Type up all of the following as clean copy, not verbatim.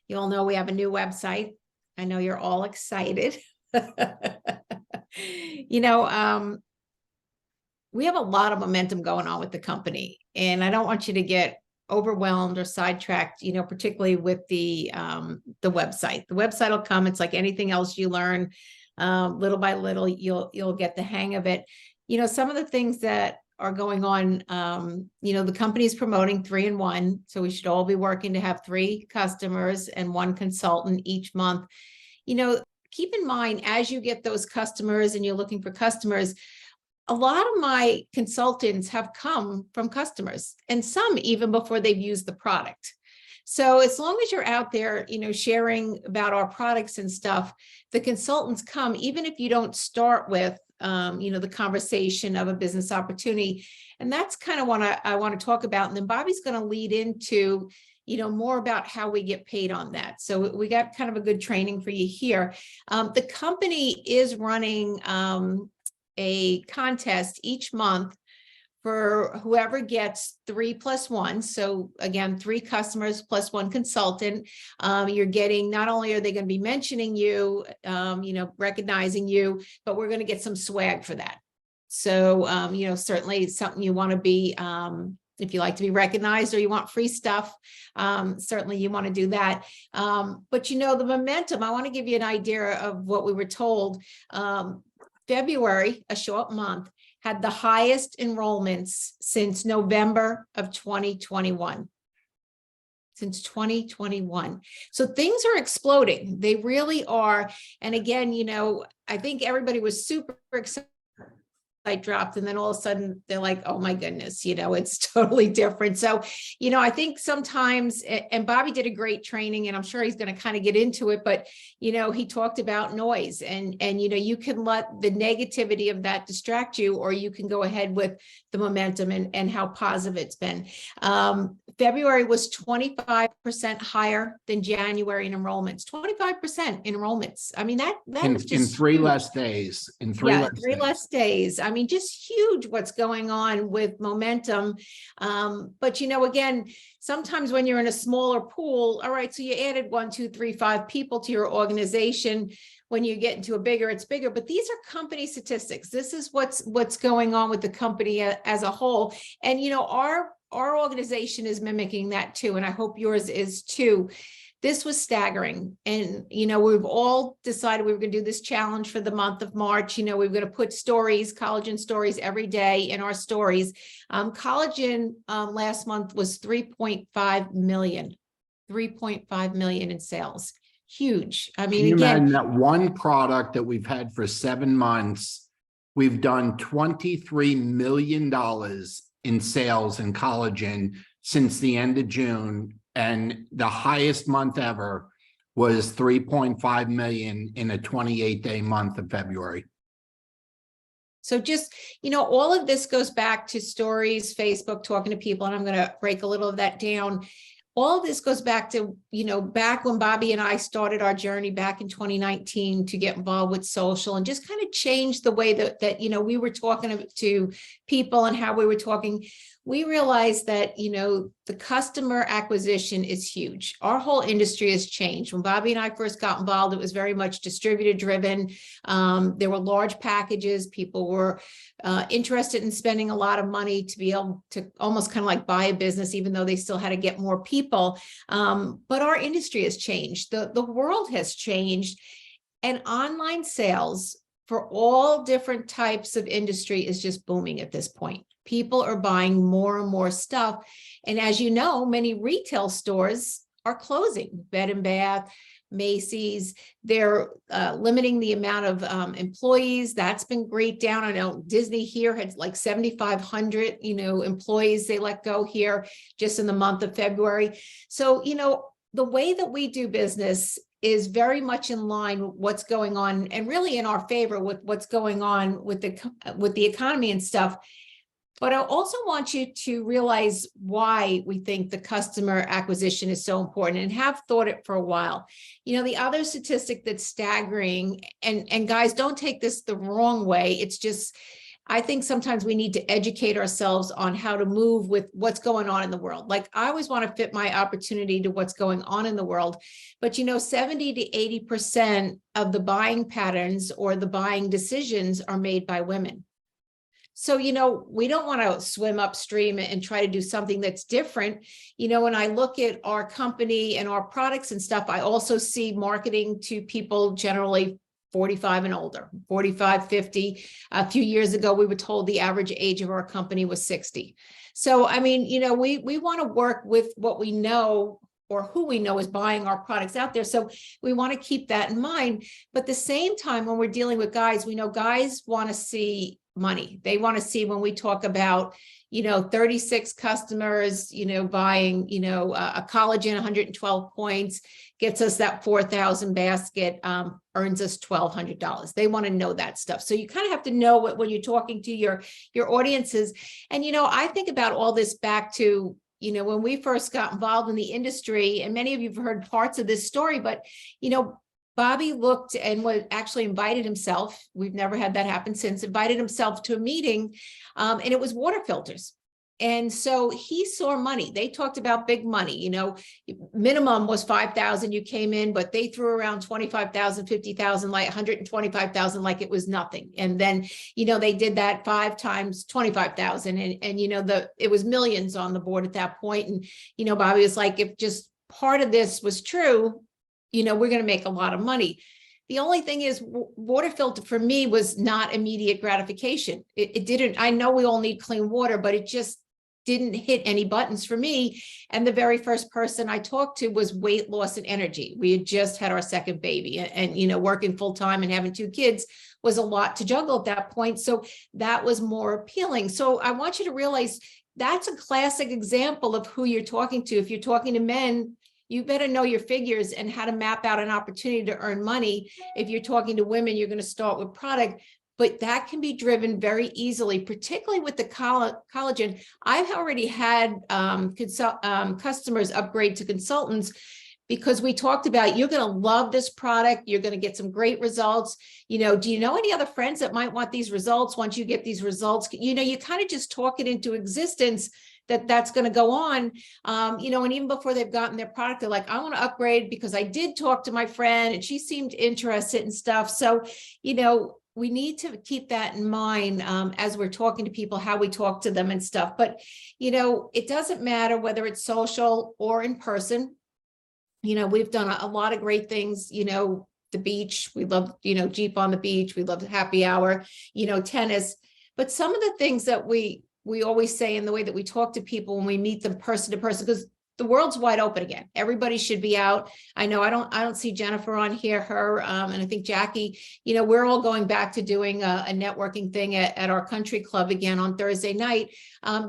You all know we have a new website. I know you're all excited. You know, we have a lot of momentum going on with the company, and I don't want you to get overwhelmed or sidetracked, you know, particularly with the website. The website will come. It's like anything else you learn, little by little, you'll get the hang of it. You know, some of the things that are going on, you know, the company is promoting 3-in-1. So we should all be working to have 3 customers and 1 consultant each month. You know, keep in mind, as you get those customers and you're looking for customers, a lot of my consultants have come from customers, and some even before they've used the product. So as long as you're out there, you know, sharing about our products and stuff, the consultants come, even if you don't start with, you know, the conversation of a business opportunity. And that's kind of what I want to talk about. And then Bobby's going to lead into, you know, more about how we get paid on that. So we got kind of a good training for you here. The company is running a contest each month for whoever gets 3 + 1. So again, 3 customers plus 1 consultant. You're getting, not only are they going to be mentioning you, you know, recognizing you, but we're going to get some swag for that. So, you know, certainly something you want to be, if you like to be recognized or you want free stuff, certainly you want to do that. But, you know, the momentum, I want to give you an idea of what we were told. February, a short month, had the highest enrollments since November of 2021. Since 2021. So things are exploding. They really are. And again, you know, I think everybody was super excited. Dropped, and then all of a sudden they're like, oh my goodness, you know, it's totally different. So, you know, I think sometimes, and Bobby did a great training, and I'm sure he's going to kind of get into it, but, you know, he talked about noise, and, you know, you can let the negativity of that distract you, or you can go ahead with the momentum and how positive it's been. February was 25% higher than January in enrollments, 25% in enrollments. I mean, that is just in 3 huge. less days, in 3 Yeah, less 3 days. less days. I mean, just huge what's going on with momentum. But, you know, again, sometimes when you're in a smaller pool, all right, so you added 1, 2, 3, 5 people to your organization. When you get into a bigger, it's bigger. But these are company statistics. This is what's going on with the company as a whole. And, you know, our organization is mimicking that too. And I hope yours is too. This was staggering. And, you know, we've all decided we were going to do this challenge for the month of March. You know, we're going to put stories, collagen stories every day in our stories. Collagen last month was 3.5 million, 3.5 million in sales. Huge. I mean, Can you again, imagine that one product that we've had for 7 months, we've done $23 million in sales in collagen since the end of June. And the highest month ever was 3.5 million in a 28-day month of February. So just, you know, all of this goes back to stories, Facebook, talking to people, and I'm going to break a little of that down. All of this goes back to, you know, back when Bobby and I started our journey back in 2019 to get involved with social and just kind of change the way that, you know, we were talking to people and how we were talking. We realized that, you know, the customer acquisition is huge. Our whole industry has changed. When Bobby and I first got involved, it was very much distributor driven. There were large packages. People were interested in spending a lot of money to be able to almost kind of like buy a business, even though they still had to get more people. But our industry has changed. The world has changed, and online sales for all different types of industry is just booming at this point. People are buying more and more stuff. And as you know, many retail stores are closing. Bed and Bath, Macy's, they're limiting the amount of employees. That's been great down. I know Disney here had like 7,500, you know, employees they let go here just in the month of February. So, you know, the way that we do business is very much in line with what's going on, and really in our favor with what's going on with the economy and stuff. But I also want you to realize why we think the customer acquisition is so important, and have thought it for a while. You know, the other statistic that's staggering, and guys, don't take this the wrong way. It's just, I think sometimes we need to educate ourselves on how to move with what's going on in the world. Like I always want to fit my opportunity to what's going on in the world. But 70 to 80% of the buying patterns or the buying decisions are made by women. So, we don't want to swim upstream and try to do something that's different. When I look at our company and our products and stuff, I also see marketing to people generally 45 and older, 45, 50. A few years ago, we were told the average age of our company was 60. So, I mean, we want to work with what we know or who we know is buying our products out there. So we want to keep that in mind. But at the same time, when we're dealing with guys, we know guys want to see money. They want to see when we talk about 36 customers, buying, a collagen, 112 points, gets us that 4,000 basket, earns us $1,200. They want to know that stuff. So you kind of have to know what, when you're talking to your audiences. And, I think about all this back to, when we first got involved in the industry, and many of you have heard parts of this story, but, Bobby looked and was actually invited himself. We've never had that happen since, invited himself to a meeting, and it was water filters. And so he saw money. They talked about big money, minimum was 5,000 you came in, but they threw around 25,000, 50,000, like 125,000, like it was nothing. And then, they did that 5 times 25,000 and it was millions on the board at that point. And, Bobby was like, if just part of this was true, we're going to make a lot of money. The only thing is water filter for me was not immediate gratification. It didn't, I know we all need clean water, but it just didn't hit any buttons for me. And the very first person I talked to was weight loss and energy. We had just had our second baby and working full time and having 2 kids was a lot to juggle at that point. So that was more appealing. So I want you to realize that's a classic example of who you're talking to. If you're talking to men, you better know your figures and how to map out an opportunity to earn money. If you're talking to women, you're going to start with product, but that can be driven very easily, particularly with the collagen. I've already had customers upgrade to consultants because we talked about, you're going to love this product. You're going to get some great results. Do you know any other friends that might want these results? Once you get these results, you kind of just talk it into existence that's going to go on, and even before they've gotten their product, they're like, I want to upgrade because I did talk to my friend and she seemed interested in stuff. So, we need to keep that in mind as we're talking to people, how we talk to them and stuff. But, it doesn't matter whether it's social or in person. We've done a lot of great things, the beach, we love, Jeep on the beach. We love happy hour, tennis. But some of the things that we always say in the way that we talk to people when we meet them person to person, because the world's wide open again. Everybody should be out. I know I don't see Jennifer on here, and I think Jackie, we're all going back to doing a networking thing at our country club again on Thursday night,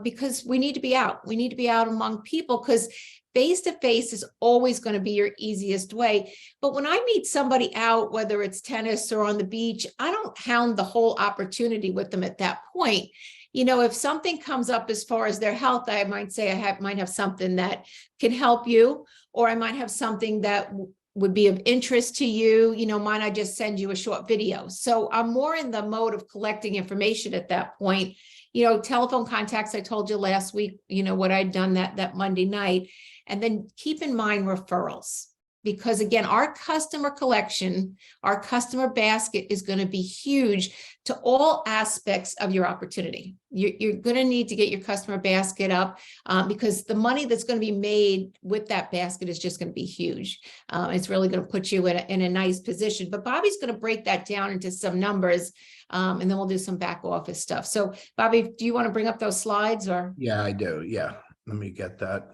because we need to be out. We need to be out among people because face-to-face is always going to be your easiest way. But when I meet somebody out, whether it's tennis or on the beach, I don't hound the whole opportunity with them at that point. If something comes up as far as their health, I might say might have something that can help you, or I might have something that would be of interest to you. Might I just send you a short video? So I'm more in the mode of collecting information at that point. Telephone contacts, I told you last week, what I'd done that Monday night. And then keep in mind referrals. Because again, our customer collection, our customer basket is going to be huge to all aspects of your opportunity. You're going to need to get your customer basket up because the money that's going to be made with that basket is just going to be huge. It's really going to put you in a nice position. But Bobby's going to break that down into some numbers, and then we'll do some back office stuff. So Bobby, do you want to bring up those slides or? Yeah, I do. Yeah, let me get that.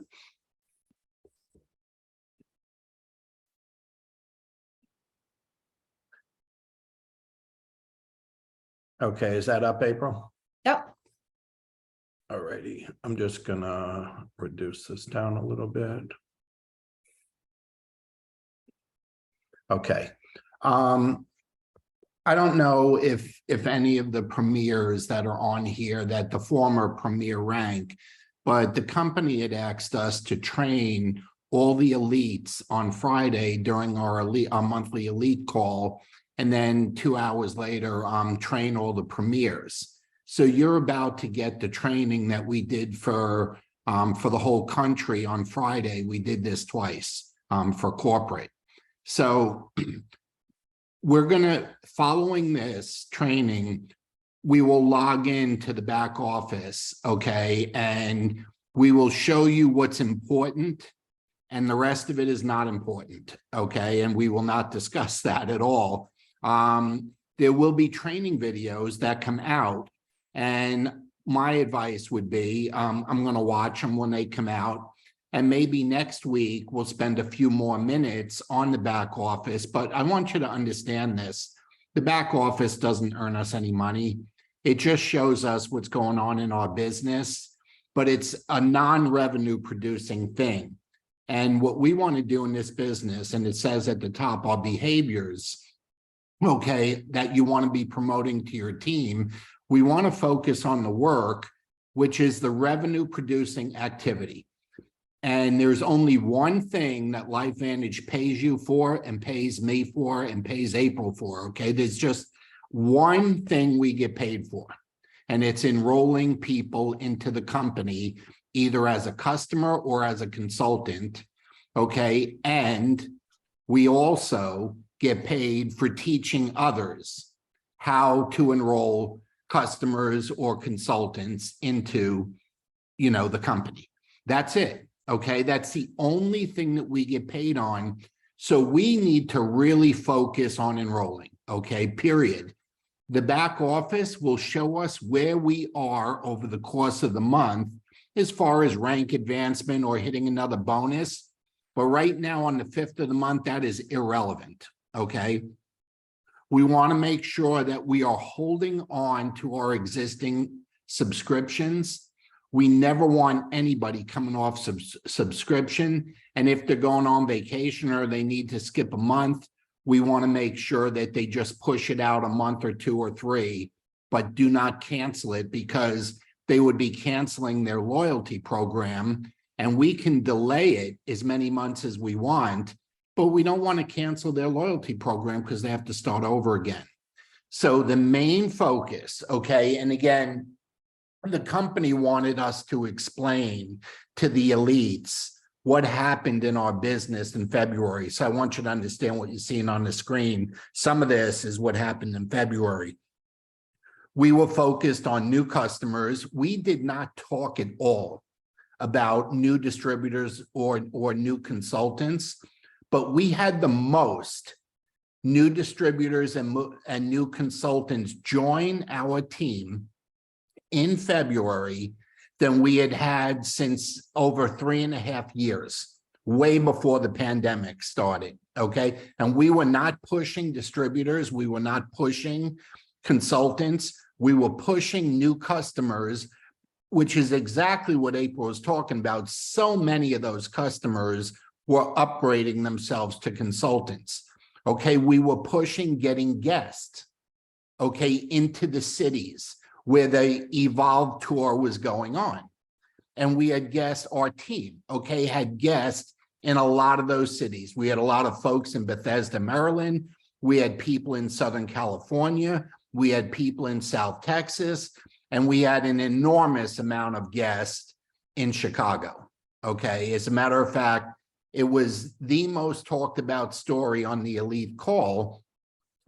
Okay, is that up, April? Yep. All righty, I'm just gonna reduce this down a little bit. Okay. I don't know if any of the premiers that are on here, that the former premier rank, but the company had asked us to train all the elites on Friday during our monthly elite call, and then 2 hours later, train all the premiers. So you're about to get the training that we did for the whole country on Friday. We did this twice for corporate. So we're gonna, following this training, we will log into the back office, okay? And we will show you what's important and the rest of it is not important, okay? And we will not discuss that at all. There will be training videos that come out, and my advice would be, I'm gonna watch them when they come out, and maybe next week we'll spend a few more minutes on the back office, but I want you to understand this. The back office doesn't earn us any money. It just shows us what's going on in our business, but it's a non-revenue producing thing. And what we want to do in this business, and it says at the top, our behaviors, okay, that you want to be promoting to your team, we want to focus on the work, which is the revenue producing activity. And there's only one thing that LifeVantage pays you for and pays me for and pays April for, okay? There's just one thing we get paid for, and it's enrolling people into the company, either as a customer or as a consultant, okay? And we also get paid for teaching others how to enroll customers or consultants into, the company. That's it, okay? That's the only thing that we get paid on. So we need to really focus on enrolling, okay, period. The back office will show us where we are over the course of the month as far as rank advancement or hitting another bonus. But right now on the 5th of the month, that is irrelevant, okay? We want to make sure that we are holding on to our existing subscriptions. We never want anybody coming off subscription. And if they're going on vacation or they need to skip a month, we want to make sure that they just push it out a month or 2 or 3, but do not cancel it, because they would be canceling their loyalty program, and we can delay it as many months as we want, but we don't want to cancel their loyalty program because they have to start over again. So the main focus, okay, and again, the company wanted us to explain to the elites what happened in our business in February. So I want you to understand what you're seeing on the screen. Some of this is what happened in February. We were focused on new customers. We did not talk at all about new distributors or new consultants, but we had the most new distributors and new consultants join our team in February than we had had since over 3.5 years, way before the pandemic started, okay? And we were not pushing distributors. We were not pushing consultants. We were pushing new customers, which is exactly what April was talking about. So many of those customers were upgrading themselves to consultants, okay? We were pushing getting guests, okay, into the cities where the Evolve tour was going on. And we had guests, our team, okay, had guests in a lot of those cities. We had a lot of folks in Bethesda, Maryland. We had people in Southern California. We had people in South Texas. And we had an enormous amount of guests in Chicago, okay? As a matter of fact, it was the most talked about story on the Elite call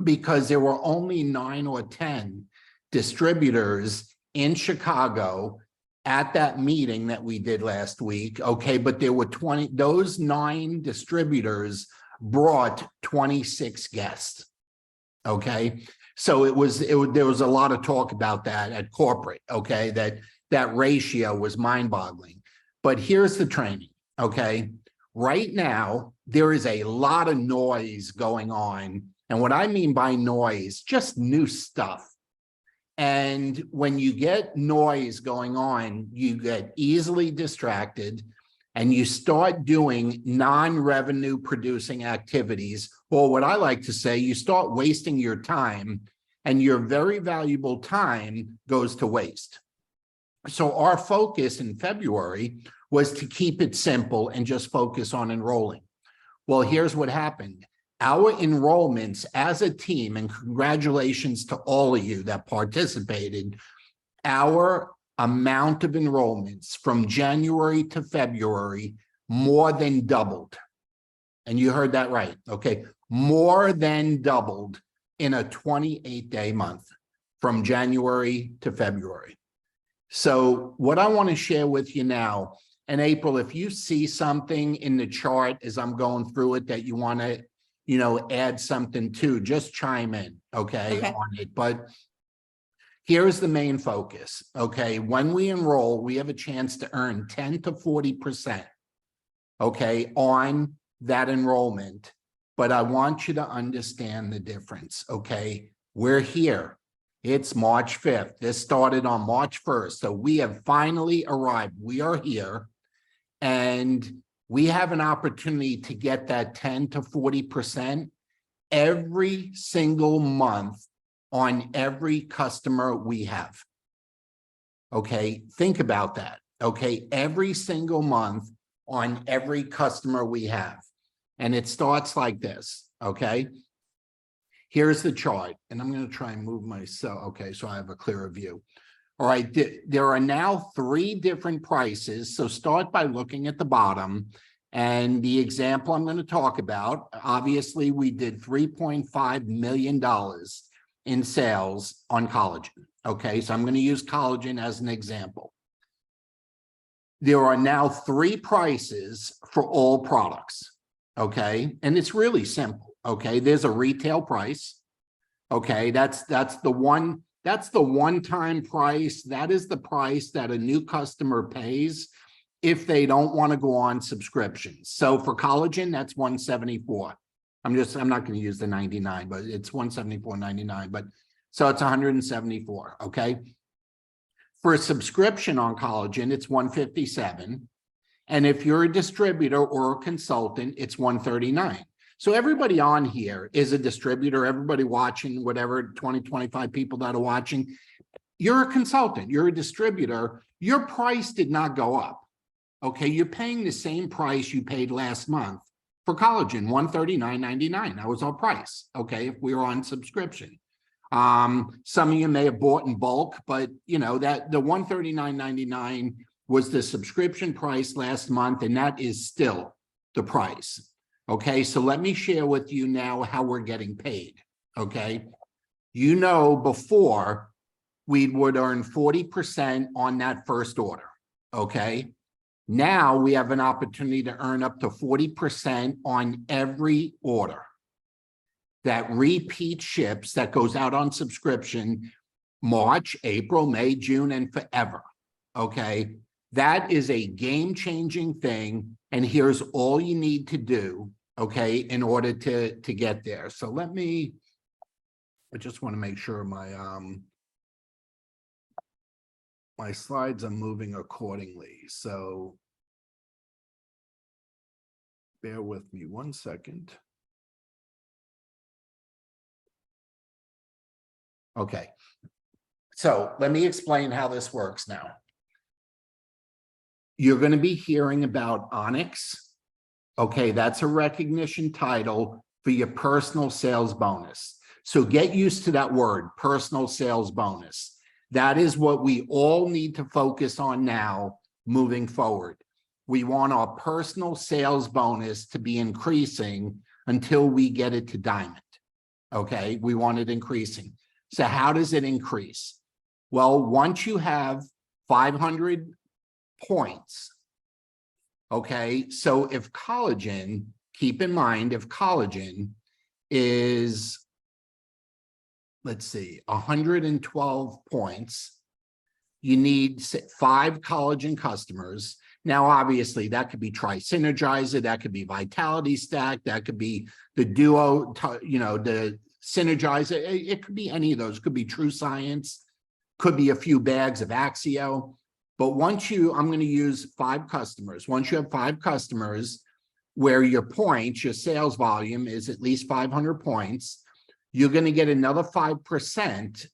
because there were only 9 or 10 distributors in Chicago at that meeting that we did last week, okay? But there were 20, those 9 distributors brought 26 guests, okay? So there was a lot of talk about that at corporate, okay? That ratio was mind-boggling. But here's the training, okay? Right now, there is a lot of noise going on. And what I mean by noise, just new stuff. And when you get noise going on, you get easily distracted and you start doing non-revenue producing activities, or what I like to say, you start wasting your time and your very valuable time goes to waste. So our focus in February was to keep it simple and just focus on enrolling. Well, here's what happened. Our enrollments as a team, and congratulations to all of you that participated, our amount of enrollments from January to February more than doubled. And you heard that right, okay? More than doubled in a 28-day month from January to February. So what I want to share with you now, and April, if you see something in the chart as I'm going through it that you want to, add something to, just chime in, okay, on it. But here's the main focus, okay? When we enroll, we have a chance to earn 10 to 40%, okay, on that enrollment. But I want you to understand the difference, okay? We're here. It's March 5th. This started on March 1st. So we have finally arrived. We are here. And we have an opportunity to get that 10 to 40% every single month on every customer we have. Okay, think about that. Okay, every single month on every customer we have. And it starts like this, okay? Here's the chart, and I'm going to try and move myself. Okay, so I have a clearer view. All right, there are now 3 different prices. So start by looking at the bottom. And the example I'm going to talk about, obviously, we did $3.5 million in sales on collagen. Okay, so I'm going to use collagen as an example. There are now 3 prices for all products. Okay, and it's really simple. Okay, there's a retail price. Okay, that's the one-time price. That is the price that a new customer pays if they don't want to go on subscriptions. So for collagen, that's $174. I'm not going to use the 99, but it's $174.99. But so it's $174. Okay. For a subscription on collagen, it's $157. And if you're a distributor or a consultant, it's $139. So everybody on here is a distributor, everybody watching, whatever, 20, 25 people that are watching, you're a consultant, you're a distributor, your price did not go up. Okay, you're paying the same price you paid last month for collagen, $139.99. That was our price, okay, if we were on subscription. Some of you may have bought in bulk, but that the $139.99 was the subscription price last month, and that is still the price. Okay, so let me share with you now how we're getting paid, okay? Before we would earn 40% on that first order, okay? Now we have an opportunity to earn up to 40% on every order that repeat ships, that goes out on subscription March, April, May, June, and forever, okay? That is a game-changing thing, and here's all you need to do, okay, in order to get there. So I just want to make sure my slides are moving accordingly. So bear with me 1 second. Okay, so let me explain how this works now. You're going to be hearing about Onyx. Okay, that's a recognition title for your personal sales bonus. So get used to that word, personal sales bonus. That is what we all need to focus on now moving forward. We want our personal sales bonus to be increasing until we get it to diamond. Okay, we want it increasing. So how does it increase? Well, once you have 500 points, okay, so if collagen, keep in mind, if collagen is, let's see, 112 points, you need 5 collagen customers. Now, obviously, that could be Tri-Synergizer, that could be Vitality Stack, that could be the Duo, the Synergizer. It could be any of those. It could be True Science, could be a few bags of Axio. But once I'm going to use 5 customers. Once you have 5 customers where your points, your sales volume is at least 500 points, you're going to get another 5%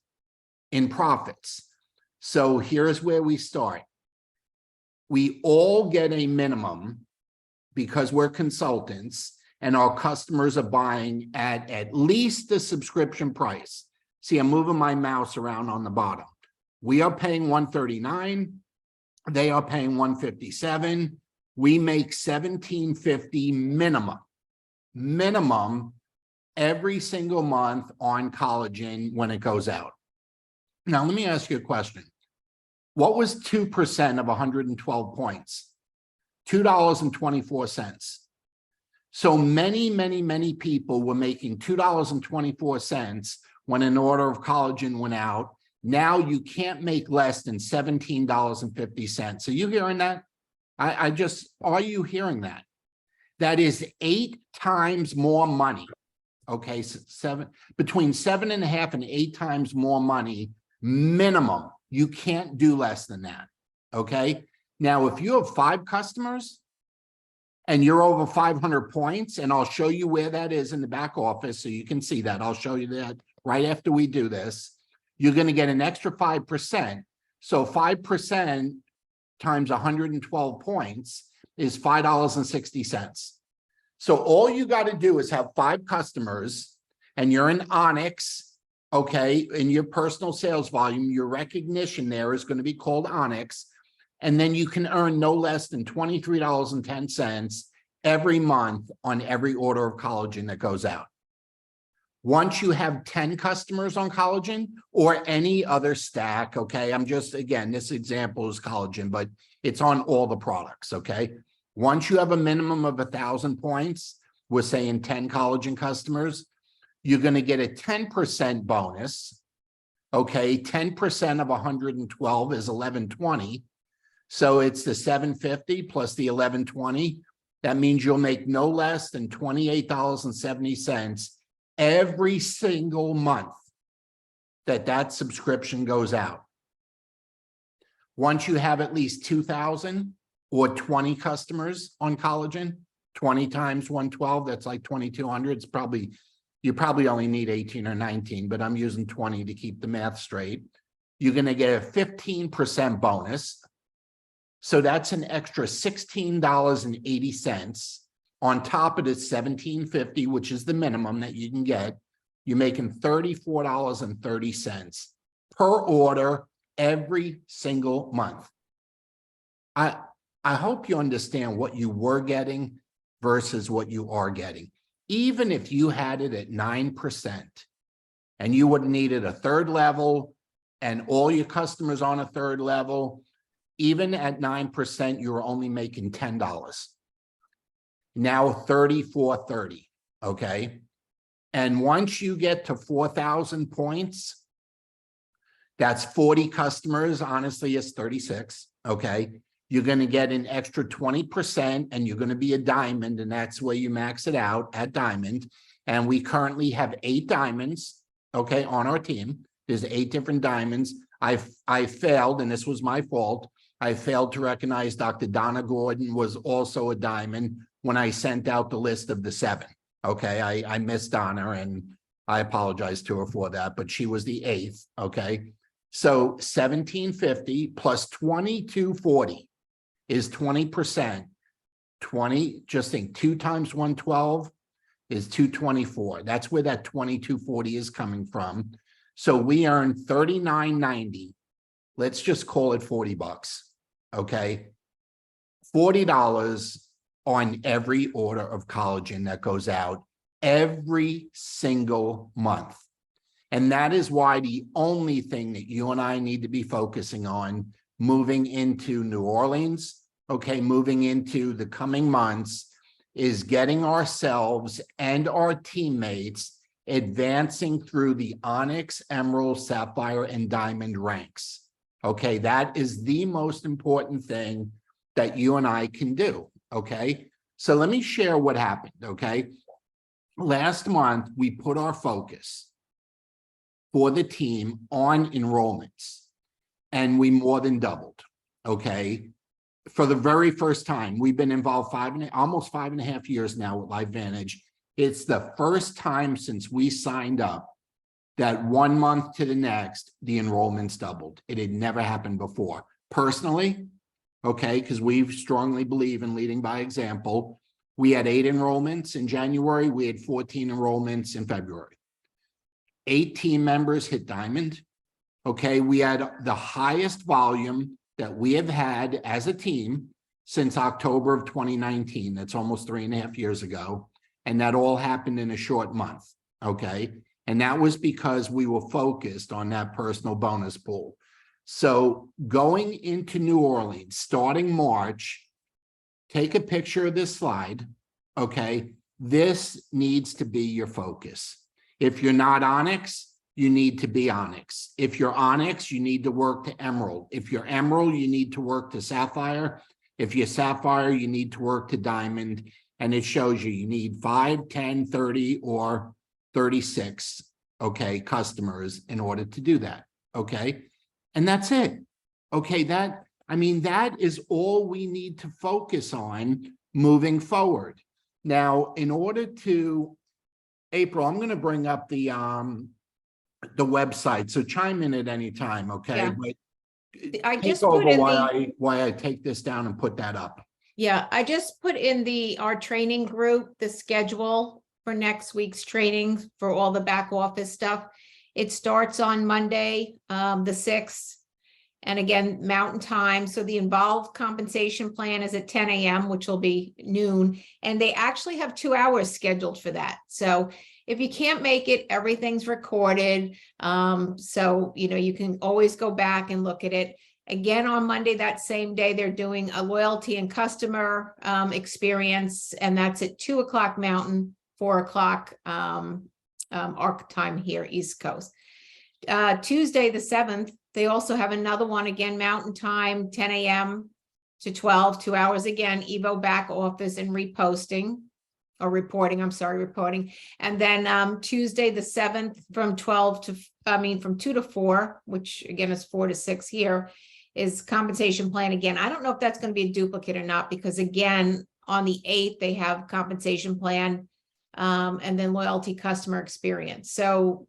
in profits. So here's where we start. We all get a minimum because we're consultants and our customers are buying at least the subscription price. See, I'm moving my mouse around on the bottom. We are paying 139. They are paying 157. We make 1750 minimum every single month on collagen when it goes out. Now, let me ask you a question. What was 2% of 112 points? $2.24. So many people were making $2.24 when an order of collagen went out. Now you can't make less than $17.50. Are you hearing that? Are you hearing that? That is 8 times more money. Okay, so between 7.5 and 8 times more money minimum. You can't do less than that. Okay. Now, if you have 5 customers and you're over 500 points, and I'll show you where that is in the back office so you can see that. I'll show you that right after we do this. You're going to get an extra 5%. So 5% times 112 points is $5.60. So all you got to do is have 5 customers and you're in Onyx, okay, in your personal sales volume, your recognition there is going to be called Onyx. And then you can earn no less than $23.10 every month on every order of collagen that goes out. Once you have 10 customers on collagen or any other stack, okay, I'm just, again, this example is collagen, but it's on all the products, okay? Once you have a minimum of 1,000 points, we're saying 10 collagen customers, you're going to get a 10% bonus, okay? 10% of 112 is 1120. So it's the 750 plus the 1120. That means you'll make no less than $28.70 every single month that subscription goes out. Once you have at least 2,000 or 20 customers on collagen, 20 times 112, that's like 2,200. It's probably, you probably only need 18 or 19, but I'm using 20 to keep the math straight. You're going to get a 15% bonus. So that's an extra $16.80 on top of the $17.50, which is the minimum that you can get. You're making $34.30 per order every single month. I hope you understand what you were getting versus what you are getting. Even if you had it at 9% and you would have needed a 3rd level and all your customers on a 3rd level, even at 9%, you're only making $10. Now $34.30, okay? And once you get to 4,000 points, that's 40 customers. Honestly, it's 36, okay? You're going to get an extra 20% and you're going to be a diamond, and that's where you max it out at diamond. And we currently have 8 diamonds, okay, on our team. There's 8 different diamonds. I failed, and this was my fault. I failed to recognize Dr. Donna Gordon was also a diamond when I sent out the list of the 7. Okay, I missed Donna, and I apologize to her for that, but she was the 8th. Okay, so 1750 plus 2240 is 20%. 20, just think 2 times 112 is 224. That's where that 2240 is coming from. So we earn $39.90. Let's just call it $40. Okay, $40 on every order of collagen that goes out every single month. And that is why the only thing that you and I need to be focusing on moving into New Orleans, okay, moving into the coming months, is getting ourselves and our teammates advancing through the Onyx, Emerald, Sapphire, and Diamond ranks. Okay, that is the most important thing that you and I can do. Okay, so let me share what happened. Okay, last month we put our focus for the team on enrollments, and we more than doubled. Okay, for the very first time, we've been involved almost 5.5 years now with LifeVantage. It's the first time since we signed up that 1 month to the next, the enrollments doubled. It had never happened before. Personally, okay, because we strongly believe in leading by example, we had 8 enrollments in January. We had 14 enrollments in February. 8 team members hit Diamond. Okay, we had the highest volume that we have had as a team since October of 2019. That's almost 3.5 years ago. And that all happened in a short month. Okay. And that was because we were focused on that personal bonus pool. So going into New Orleans, starting March, take a picture of this slide. Okay. This needs to be your focus. If you're not Onyx, you need to be Onyx. If you're Onyx, you need to work to Emerald. If you're Emerald, you need to work to Sapphire. If you're Sapphire, you need to work to Diamond. And it shows you need 5, 10, 30, or 36, okay, customers in order to do that, okay? And that's it, okay? That is all we need to focus on moving forward. Now, in order to, April, I'm gonna bring up the website, so chime in at any time, okay? Yeah. But I take just over put in why I take this down and put that up. Yeah, I just put in our training group, the schedule for next week's training for all the back office stuff. It starts on Monday, the 6th. And again, Mountain Time. So the involved compensation plan is at 10 a.m., which will be noon. And they actually have 2 hours scheduled for that. So if you can't make it, everything's recorded. So, you can always go back and look at it. Again, on Monday, that same day, they're doing a loyalty and customer experience, and that's at 2 o'clock Mountain, 4 o'clock our time here, East Coast. Tuesday, the 7th, they also have another one, again, Mountain Time, 10 a.m. to 12, 2 hours again, Evo back office and reposting. Or reporting, I'm sorry, reporting. And then Tuesday, the 7th, from 2 to 4, which again is 4 to 6 here, is compensation plan again. I don't know if that's going to be a duplicate or not, because again, on the 8th, they have compensation plan and then loyalty customer experience. So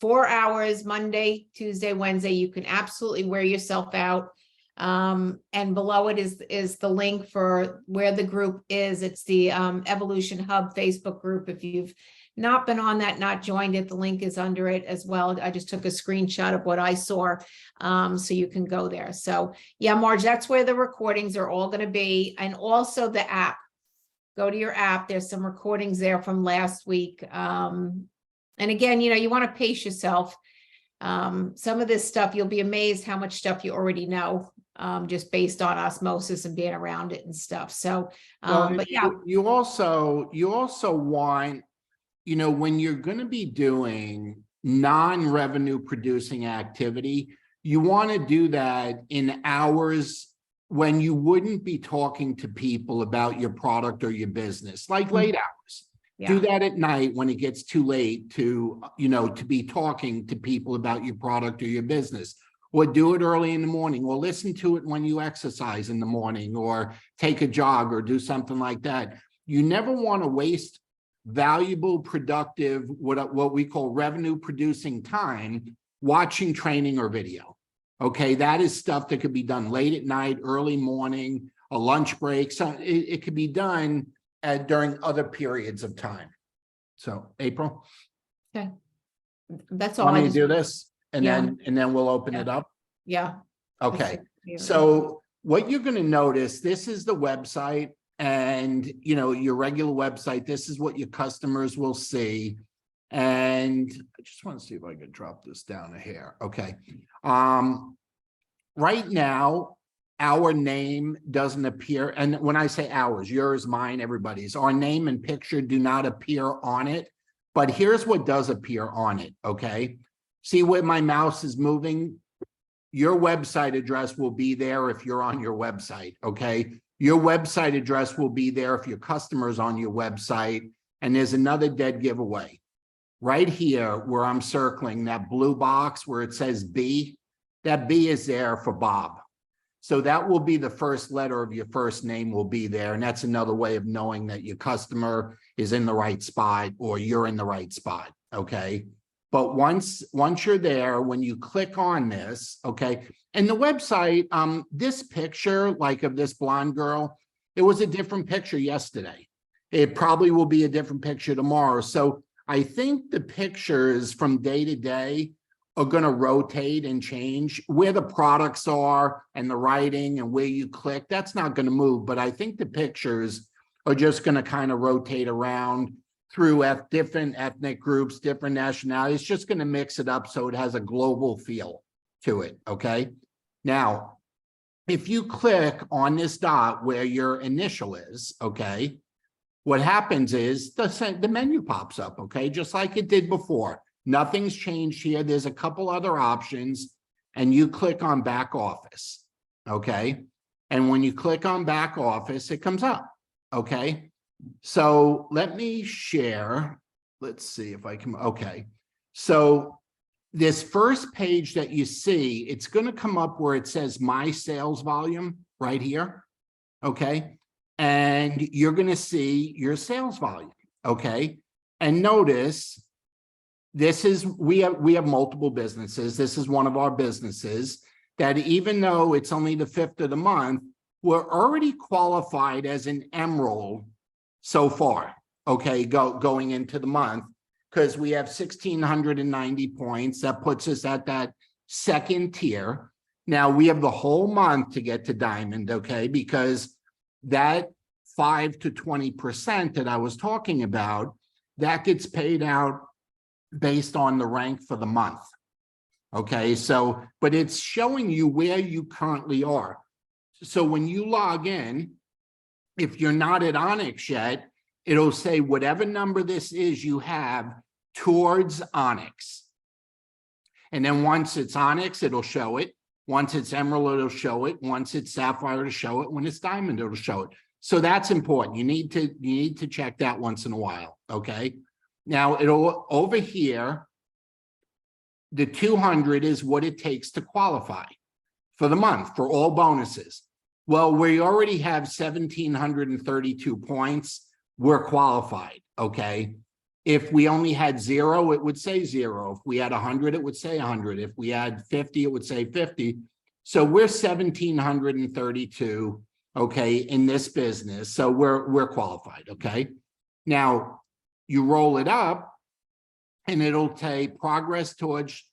4 hours, Monday, Tuesday, Wednesday, you can absolutely wear yourself out. And below it is the link for where the group is. It's the Evolution Hub Facebook group. If you've not been on that, not joined it, the link is under it as well. I just took a screenshot of what I saw, so you can go there. So yeah, Marge, that's where the recordings are all going to be. And also the app. Go to your app. There's some recordings there from last week. And again, you want to pace yourself. Some of this stuff, you'll be amazed how much stuff you already know, just based on osmosis and being around it and stuff. So, but yeah, you also want, when you're going to be doing non-revenue producing activity, you want to do that in hours when you wouldn't be talking to people about your product or your business, like late hours. Do that at night when it gets too late to, to be talking to people about your product or your business, or do it early in the morning, or listen to it when you exercise in the morning, or take a jog, or do something like that. You never want to waste valuable, productive, what we call revenue producing time watching training or video. Okay, that is stuff that could be done late at night, early morning, a lunch break. So it could be done during other periods of time. So April, okay, that's all. want I me to just do this, and then we'll open it up. Yeah. Okay. So what you're going to notice, this is the website, and your regular website. This is what your customers will see. And I just want to see if I could drop this down a hair. Okay. Right now, our name doesn't appear. And when I say ours, yours, mine, everybody's, our name and picture do not appear on it. But here's what does appear on it. Okay. See where my mouse is moving? Your website address will be there if you're on your website. Okay. Your website address will be there if your customer's on your website. And there's another dead giveaway right here where I'm circling that blue box where it says B. That B is there for Bob. So that will be the first letter of your first name will be there. And that's another way of knowing that your customer is in the right spot or you're in the right spot. Okay. But once you're there, when you click on this, okay, and the website, this picture, like of this blonde girl, it was a different picture yesterday. It probably will be a different picture tomorrow. So I think the pictures from day to day are going to rotate and change. Where the products are and the writing and where you click, that's not going to move. But I think the pictures are just going to kind of rotate around through different ethnic groups, different nationalities. It's just going to mix it up so it has a global feel to it, okay? Now, if you click on this dot where your initial is, okay, what happens is the menu pops up, okay, just like it did before. Nothing's changed here. There's a couple other options, and you click on back office, okay? And when you click on back office, it comes up, okay? So let me share. Let's see if I can, okay. So this first page that you see, it's going to come up where it says my sales volume right here, okay? And you're going to see your sales volume, okay? And notice this is, we have multiple businesses. This is one of our businesses that even though it's only the 5th of the month, we're already qualified as an emerald so far, okay, going into the month, because we have 1,690 points. That puts us at that second tier. Now we have the whole month to get to diamond, okay, because that 5 to 20% that I was talking about, that gets paid out based on the rank for the month. Okay, so, but it's showing you where you currently are. So when you log in, if you're not at Onyx yet, it'll say whatever number this is you have towards Onyx. And then once it's Onyx, it'll show it. Once it's Emerald, it'll show it. Once it's Sapphire, it'll show it. When it's Diamond, it'll show it. So that's important. You need to check that once in a while, okay? Now, it'll over here, the 200 is what it takes to qualify for the month, for all bonuses. Well, we already have 1,732 points. We're qualified, okay? If we only had 0, it would say 0. If we had 100, it would say 100. If we had 50, it would say 50. So we're 1,732, okay, in this business. So we're qualified, okay? Now, you roll it up, and it'll take progress towards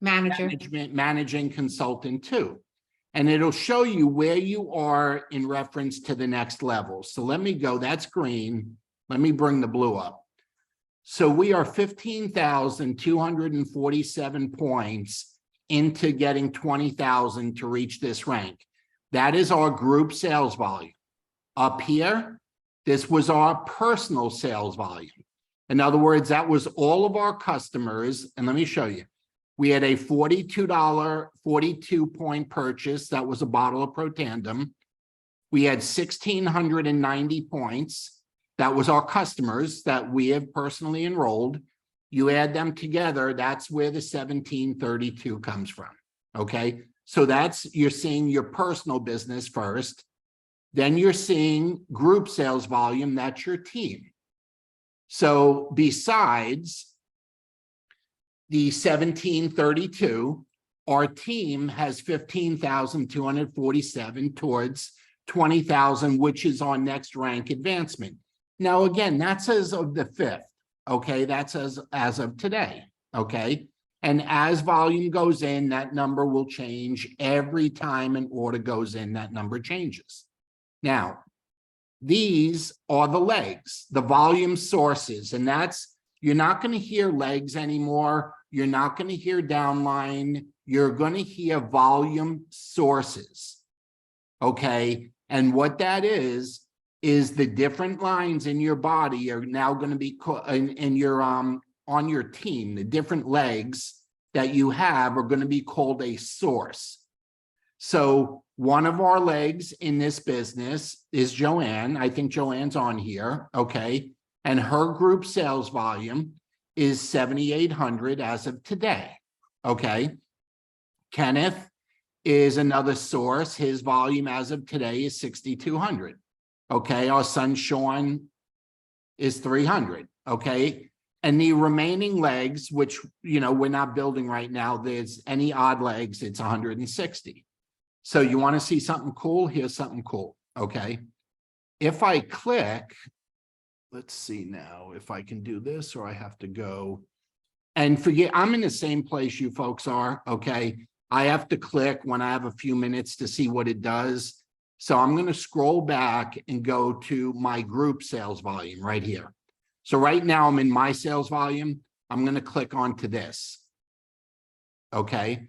managing consultant 2. And it'll show you where you are in reference to the next level. So let me go, that's green. Let me bring the blue up. So we are 15,247 points into getting 20,000 to reach this rank. That is our group sales volume. Up here, this was our personal sales volume. In other words, that was all of our customers. And let me show you. We had a $42, 42-point purchase. That was a bottle of Pro Tandem. We had 1,690 points. That was our customers that we have personally enrolled. You add them together, that's where the 1,732 comes from, okay? So that's, you're seeing your personal business first. Then you're seeing group sales volume, that's your team. So besides the 1,732, our team has 15,247 towards 20,000, which is our next rank advancement. Now, again, that's as of the 5th, okay? That's as of today, okay? And as volume goes in, that number will change. Every time an order goes in, that number changes. Now, these are the legs, the volume sources, and that's, you're not going to hear legs anymore. You're not going to hear downline. You're going to hear volume sources, okay? And what that is the different lines in your body are now going to be in your on your team. The different legs that you have are going to be called a source. So one of our legs in this business is Joanne. I think Joanne's on here, okay? And her group sales volume is 7,800 as of today, okay? Kenneth is another source. His volume as of today is 6,200, okay? Our son Sean is 300, okay? And the remaining legs, which, you know, we're not building right now, there's any odd legs, it's 160. So you want to see something cool? Here's something cool, okay? If I click, let's see now if I can do this, or I have to go And forget, I'm in the same place you folks are, okay? I have to click when I have a few minutes to see what it does. So I'm going to scroll back and go to my group sales volume right here. So right now I'm in my sales volume. I'm going to click onto this. Okay.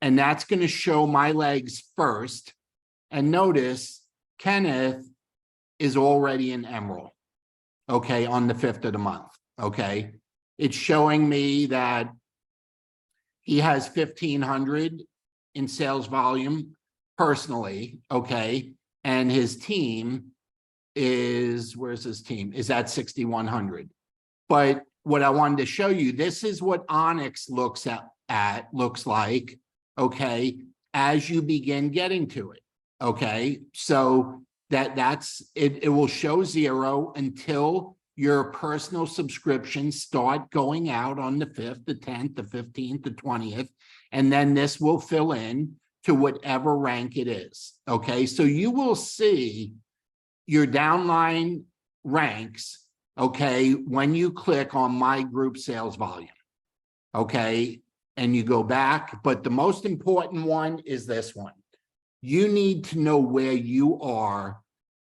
And that's going to show my legs first. And notice Kenneth is already in Emerald. Okay. On the 5th of the month. Okay. It's showing me that he has 1,500 in sales volume personally. Okay. And his team is, where's his team? Is at 6,100. But what I wanted to show you, this is what Onyx looks looks like, okay, as you begin getting to it. Okay. So that's it. It will show 0 until your personal subscriptions start going out on the 5th, the 10th, the 15th, the 20th, and then this will fill in to whatever rank it is. Okay. So you will see your downline ranks, okay, when you click on my group sales volume, okay, and you go back. But the most important one is this one. You need to know where you are,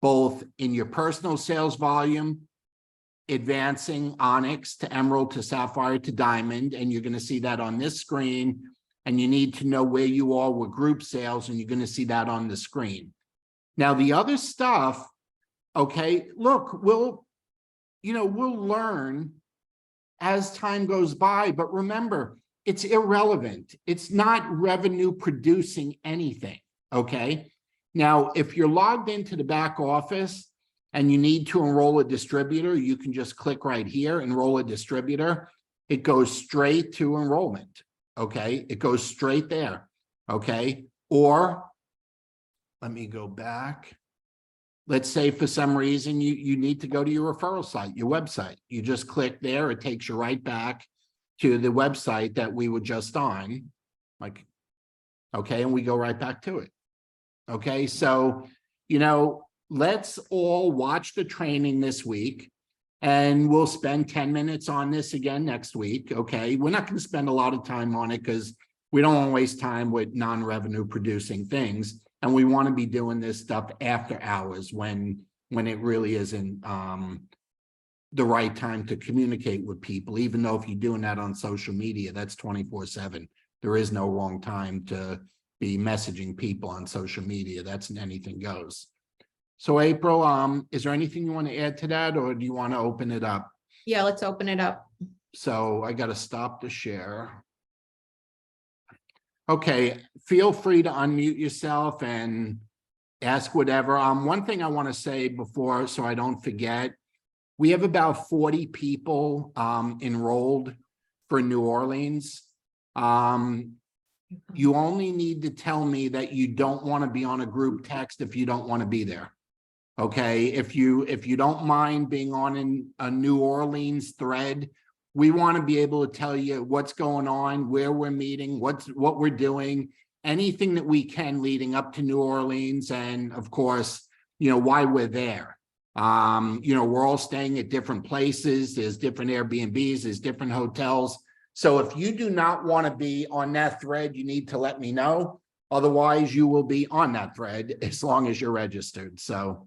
both in your personal sales volume, advancing Onyx to Emerald to Sapphire to Diamond, and you're going to see that on this screen. And you need to know where you are with group sales, and you're going to see that on the screen. Now, the other stuff, okay, look, we'll learn as time goes by, but remember, it's irrelevant. It's not revenue producing anything, okay? Now, if you're logged into the back office and you need to enroll a distributor, you can just click right here, enroll a distributor. It goes straight to enrollment, okay? It goes straight there, okay? Or let me go back. Let's say for some reason you need to go to your referral site, your website. You just click there, it takes you right back to the website that we were just on. Like, okay, and we go right back to it. Okay, so, let's all watch the training this week, and we'll spend 10 minutes on this again next week. Okay, we're not going to spend a lot of time on it because we don't want to waste time with non-revenue producing things. And we want to be doing this stuff after hours when it really isn't the right time to communicate with people, even though if you're doing that on social media, that's 24/7. There is no wrong time to be messaging people on social media. That's anything goes. So April, is there anything you want to add to that, or do you want to open it up? Yeah, let's open it up. So I got to stop the share. Okay, feel free to unmute yourself and ask whatever. One thing I want to say before, so I don't forget, we have about 40 people enrolled for New Orleans. You only need to tell me that you don't want to be on a group text if you don't want to be there. Okay, if you don't mind being on a New Orleans thread, we want to be able to tell you what's going on, where we're meeting, what we're doing, anything that we can leading up to New Orleans, and of course, why we're there. We're all staying at different places. There's different Airbnbs, there's different hotels. So if you do not want to be on that thread, you need to let me know. Otherwise, you will be on that thread as long as you're registered. So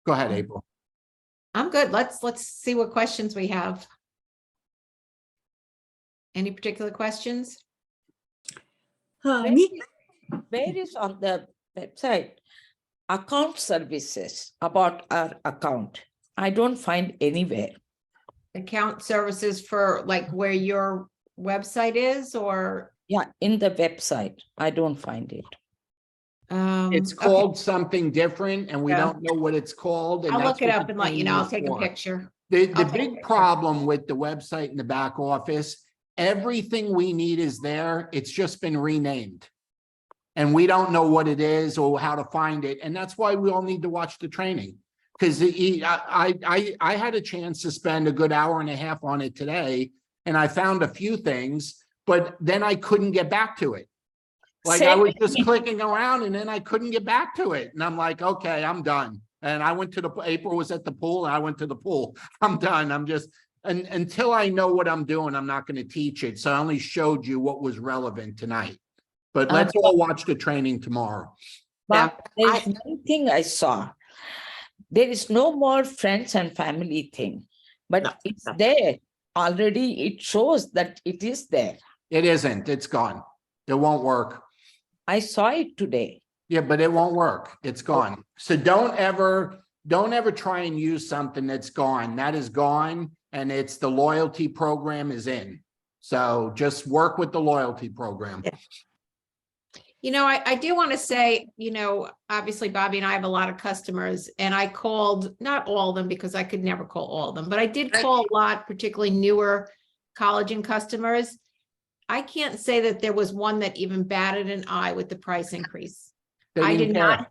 go ahead, April. I'm good. Let's see what questions we have. Any particular questions? Where is on the website account services about our account? I don't find anywhere. Account services for like where your website is, or? Yeah, in the website, I don't find it. It's Okay. called something different, and we Yeah. don't know what it's called. And I'll that's look it what up the and let you training know. I'll is take a for. picture. The I'll take a big picture. problem with the website in the back office, everything we need is there. It's just been renamed. And we don't know what it is or how to find it. And that's why we all need to watch the training. Because I had a chance to spend a good hour and a half on it today, and I found a few things, but then I couldn't get back to it. Like I was just clicking around and then I couldn't get back to it. And I'm like, okay, I'm done. And I went to April was at the pool and I went to the pool. I'm done. until I know what I'm doing, I'm not going to teach it. So I only showed you what was relevant tonight. But let's all watch the training tomorrow. But there's one thing I saw. There is no more friends and family thing, but it's there already. It shows that it is there. It isn't. It's gone. It won't work. I saw it today. Yeah, but it won't work. It's gone. So don't ever try and use something that's gone. That is gone, and it's the loyalty program is in. So just work with the loyalty program. You know, I do want to say, you know, obviously Bobby and I have a lot of customers, and I called, not all of them because I could never call all of them, but I did call a lot, particularly newer collagen customers. I can't say that there was one that even batted an eye with the price increase. I did not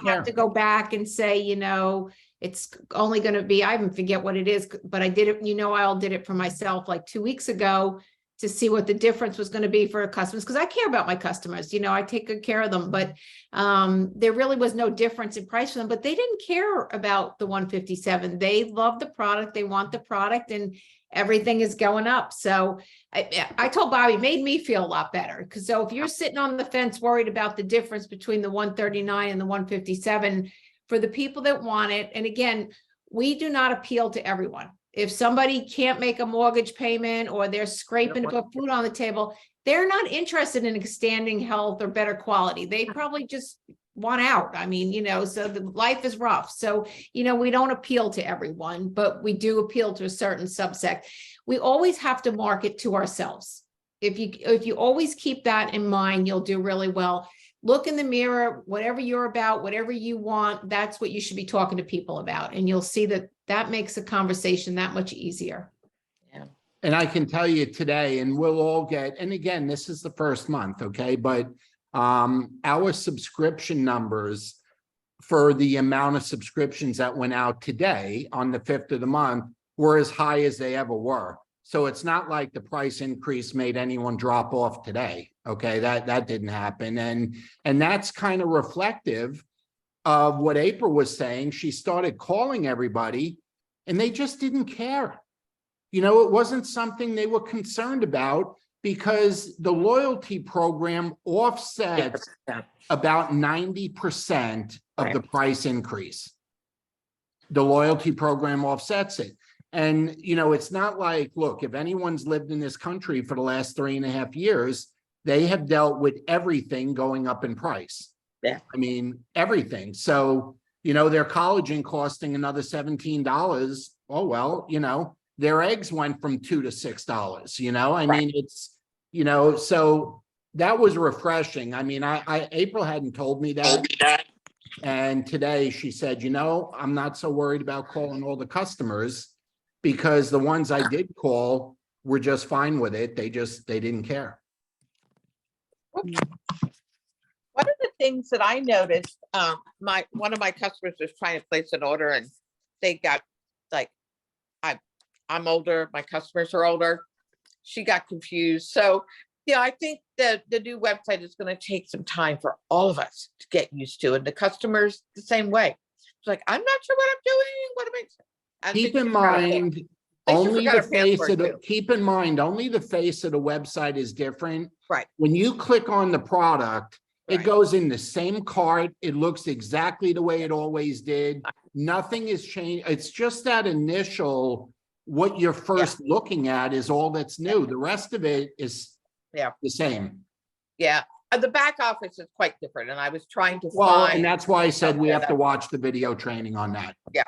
have to go back and say, you know, it's only going to be, I even forget what it is, but I did it, you know, I all did it for myself like 2 weeks ago to see what the difference was going to be for customers, because I care about my customers, you know, I take good care of them, but there really was no difference in price for them, but they didn't care about the 157. They love the product, they want the product, and everything is going up. So I told Bobby, it made me feel a lot better, because so if you're sitting on the fence worried about the difference between the 139 and the 157, for the people that want it, and again, we do not appeal to everyone. If somebody can't make a mortgage payment or they're scraping to put food on the table, they're not interested in expanding health or better quality. They probably just want out. I mean, you know, so the life is rough. So, you know, we don't appeal to everyone, but we do appeal to a certain subsect. We always have to market to ourselves. If you always keep that in mind, you'll do really well. Look in the mirror, whatever you're about, whatever you want, that's what you should be talking to people about. And you'll see that that makes the conversation that much easier. Yeah. And I can tell you today, and we'll all get, and again, this is the first month, okay? But our subscription numbers for the amount of subscriptions that went out today on the 5th of the month were as high as they ever were. So it's not like the price increase made anyone drop off today. Okay, that didn't happen. And that's kind of reflective of what April was saying. She started calling everybody and they just didn't care. You know, it wasn't something they were concerned about because the loyalty program offsets about 90% of the price increase. The loyalty program offsets it. And, you know, it's not like, look, if anyone's lived in this country for the last 3.5 years, they have dealt with everything going up in price. Yeah. I mean, everything. So, you know, their collagen costing another $17. Oh, well, you know, their eggs went from $2 to $6, you know, I mean, it's, you know, so that was refreshing. I mean, April hadn't told me that. And today she said, you know, I'm not so worried about calling all the customers because the ones I did call were just fine with it. They didn't care. One of the things that I noticed, one of my customers was trying to place an order and they got like, I'm older, my customers are older. She got confused. So, yeah, I think that the new website is going to take some time for all of us to get used to, and the customers the same way. It's like, I'm not sure what I'm doing. What am I? Keep in mind, only the face of the, keep in mind, only the face of the website is different. Right. When you click on the product, it Right. goes in the same cart. It looks exactly the way it always did. Nothing is changed. It's just that initial, what you're first looking at is all that's new. The rest of it is the same. Yeah. The back office is quite different. And I was trying to Well, find. and that's why I said we have to watch the video training on that. Yeah.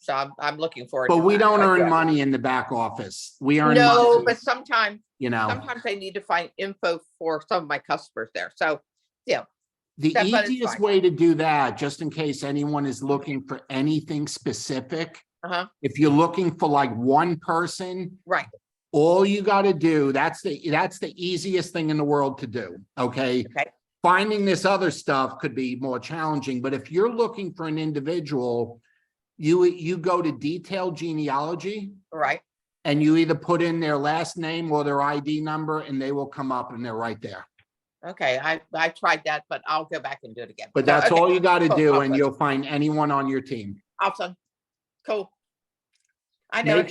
So I'm looking forward But to we that. don't earn Yeah. money in the back office. We earn No, money, but sometimes you know. I need to find info for some of my customers there. So, yeah. The But it's easiest fine. way to do that, just in case anyone is looking for anything specific, if you're looking for like one person, Right. all you got to do, that's the easiest thing in the world to do. Okay. Okay. Finding this other stuff could be more challenging, but if you're looking for an individual, you go to detailed genealogy Right. and you either put in their last name or their ID number and they will come up and they're right there. Okay. I tried that, but I'll go back and do it again. But So, that's okay. all you got to Cool. do, Awesome. and you'll find anyone on your team. Awesome. Cool. I know.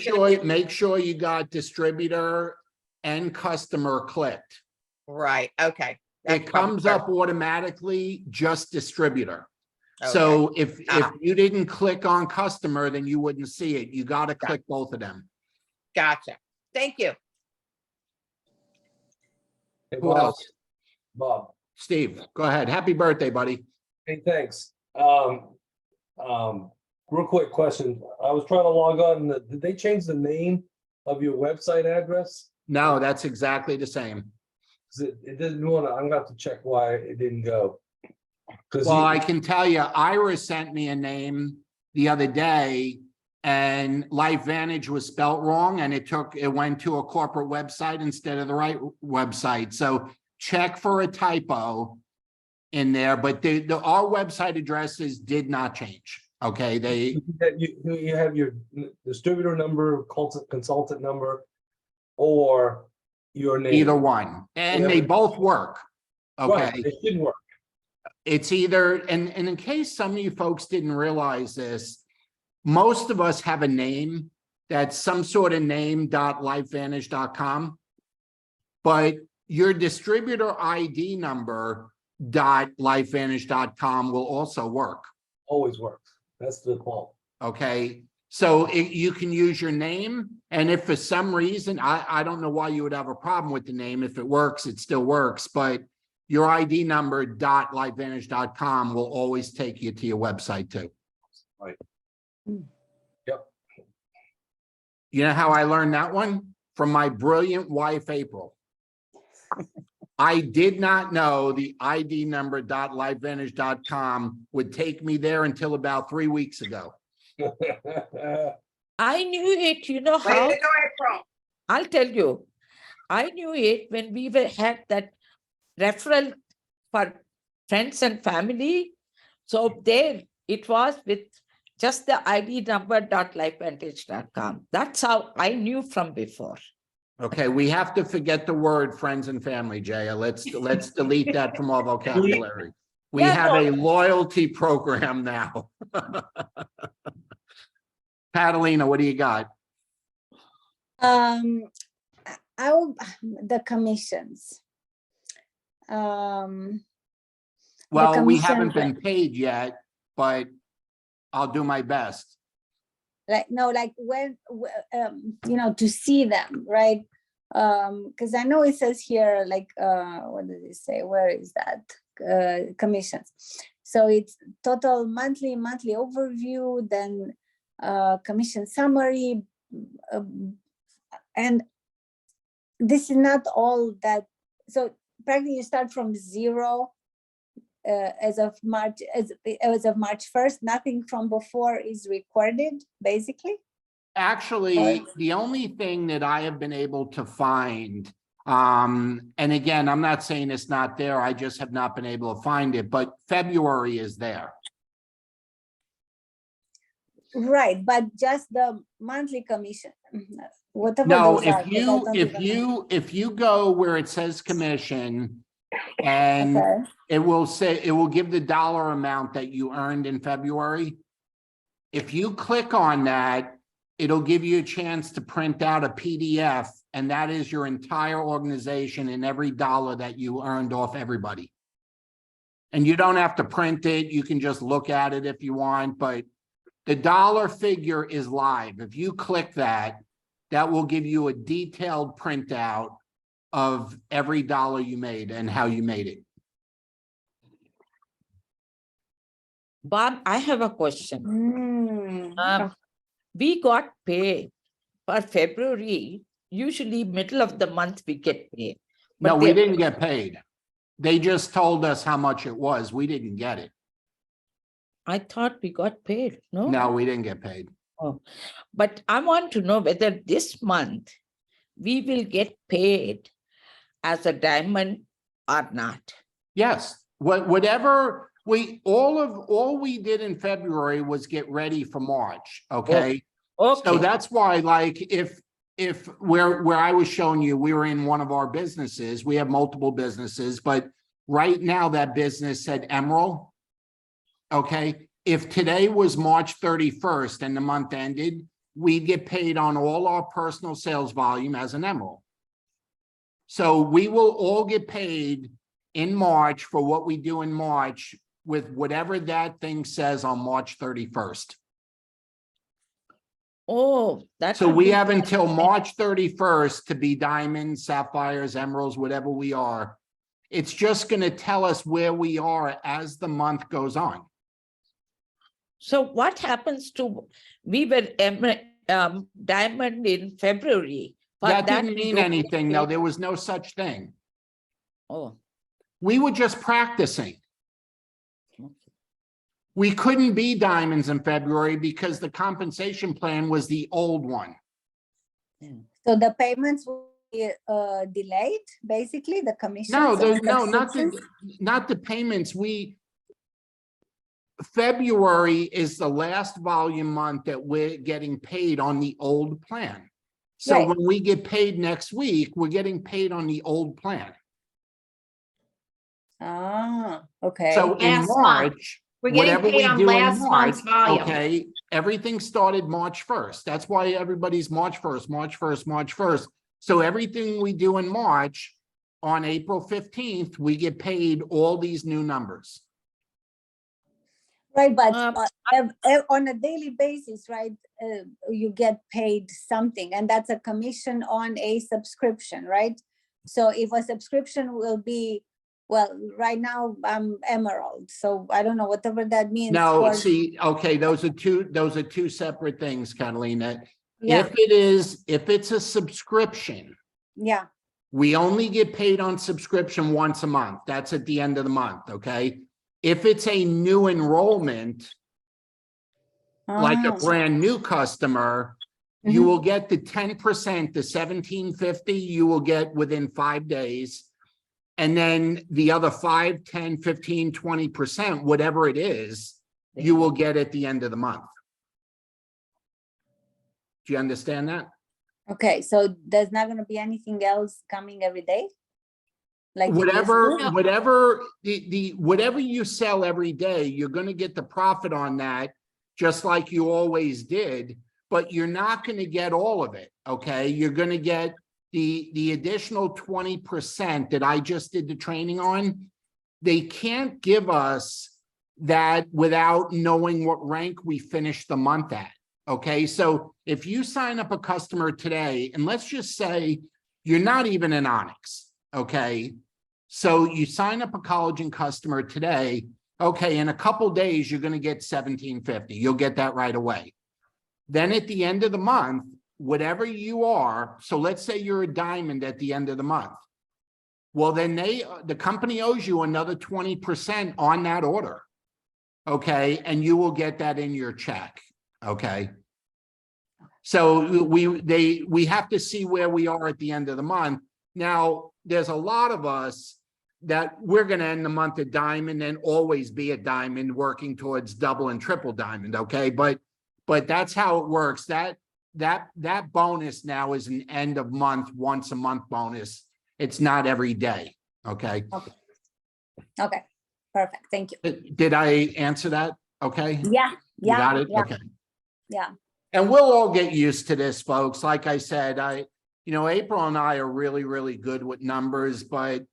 Make sure you got distributor and customer clicked. Right, okay. It comes up automatically, just distributor. Okay. So if Ah. you didn't click on customer, then you wouldn't see it. You got to click both of them. Gotcha. Thank you. Hey, Who Bob, else? Bob, Steve, go ahead. Happy birthday, buddy. hey, thanks. Real quick question. I was trying to log on. Did they change the name of your website address? No, that's exactly the same. 'Cause it didn't want to, I'm gonna have to check why it didn't go. Cause Well, I can tell you, Iris sent me a name the other day and LifeVantage was spelt wrong and it went to a corporate website instead of the right website. So check for a typo in there, but our website addresses did not change. Okay, you have your distributor number, consultant number, or your name. either one, and they both work. Right, Okay. it should work. It's either, and in case some of you folks didn't realize this, most of us have a name that's some sort of name.lifevantage.com, but your distributor ID number .lifevantage.com will also work. Always works. That's the default. Okay, so you can use your name, and if for some reason, I don't know why you would have a problem with the name. If it works, it still works, but your ID number .lifevantage.com will always take you to your website too. Right. Yep. You know how I learned that one? From my brilliant wife, April. I did not know the ID number .lifevantage.com would take me there until about 3 weeks ago. I knew it, you know Way how? to go, April. I'll tell you. I knew it when we had that referral for friends and family. So there it was with just the ID number .lifevantage.com. That's how I knew from before. Okay, we have to forget the word friends and family, Jaya. Let's delete that from our vocabulary. We Yeah, have no. a loyalty program now. Catalina, what do you got? I will, the commissions. Well, we haven't been paid yet, but I'll do my best. Like, no, like when, you know, to see them, right? Because I know it says here, like, what does it say? Where is that? Commissions. So it's total monthly overview, then commission summary, and this is not all that. So practically you start from zero as of March 1st. Nothing from before is recorded, basically. Actually, the only thing that I have been able to find, and again, I'm not saying it's not there, I just have not been able to find it, but February is there. Right, but just the monthly commission, whatever. No, those are, 'cause I don't even know. if you go where it says commission, and Okay. it will give the dollar amount that you earned in February. If you click on that, it'll give you a chance to print out a PDF, and that is your entire organization and every dollar that you earned off everybody. And you don't have to print it. You can just look at it if you want, but the dollar figure is live. If you click that, that will give you a detailed printout of every dollar you made and how you made it. Bob, I have a question. Mm, We got paid for February. Usually middle of the month we get paid. No, But we they- didn't get paid. They just told us how much it was. We didn't get it. I thought we got paid, no? No, we didn't get paid. Oh, but I want to know whether this month we will get paid as a diamond or not. Yes, whatever all we did in February was get ready for March, okay? So Okay, that's why, like, if where I was showing you, we were in one of our businesses, we have multiple businesses, but right now that business said Emerald. Okay, if today was March 31st and the month ended, we get paid on all our personal sales volume as an emerald. So we will all get paid in March for what we do in March with whatever that thing says on March 31st. Oh, that. So would we be have good. until March 31st to be diamonds, sapphires, emeralds, whatever we are. It's just going to tell us where we are as the month goes on. So what happens to, we were diamond in February. For That didn't we mean don't get anything, though. paid. There was no such thing. Oh, We were just practicing. We couldn't be diamonds in February because the compensation plan was the old one. So the payments will be delayed, basically, the commissions? No, and no, subscriptions? not the payments. February is the last volume month that we're getting paid on the old plan. So Right. when we get paid next week, we're getting paid on the old plan. Ah, okay. So in Last month. March, We're getting whatever paid we on do in last March, month's volume. okay, everything started March 1st. That's why everybody's March 1st, March 1st, March 1st. So everything we do in March, on April 15th, we get paid all these new numbers. Right, but Um, on a daily basis, right, you get paid something, and that's a commission on a subscription, right? So if a subscription will be, well, right now I'm Emerald, so I don't know, whatever that means. No, for- see, okay, those are two separate things, Catalina. Yeah, If it's a subscription, yeah, we only get paid on subscription once a month. That's at the end of the month, okay? If it's a new enrollment, like a Ah, brand new customer, you will get the 10%, the 1750 you will get within 5 days. And then the other 5, 10, 15, 20%, whatever it is, you will get at the end of the month. Do you understand that? okay, so there's not gonna be anything else coming every day? Like it used to? Whatever you sell every day, you're gonna get the profit on that, just like you always did, but you're not gonna get all of it, okay? You're gonna get the additional 20% that I just did the training on. They can't give us that without knowing what rank we finished the month at, okay? So if you sign up a customer today, and let's just say you're not even an Onyx, okay? So you sign up a collagen customer today, okay, in a couple days, you're gonna get 1750. You'll get that right away. Then at the end of the month, whatever you are, so let's say you're a diamond at the end of the month. Well, then the company owes you another 20% on that order. Okay, and you will get that in your check, okay? So we have to see where we are at the end of the month. Now, there's a lot of us that we're gonna end the month at diamond and always be a diamond working towards double and triple diamond, okay? But that's how it works. That bonus now is an end of month, once a month bonus. It's not every day, okay? Okay, perfect, thank you. Did I answer that? Okay? Yeah, You got yeah, it? yeah, Okay. yeah. And we'll all get used to this, folks. Like I said, April and I are really, really good with numbers, but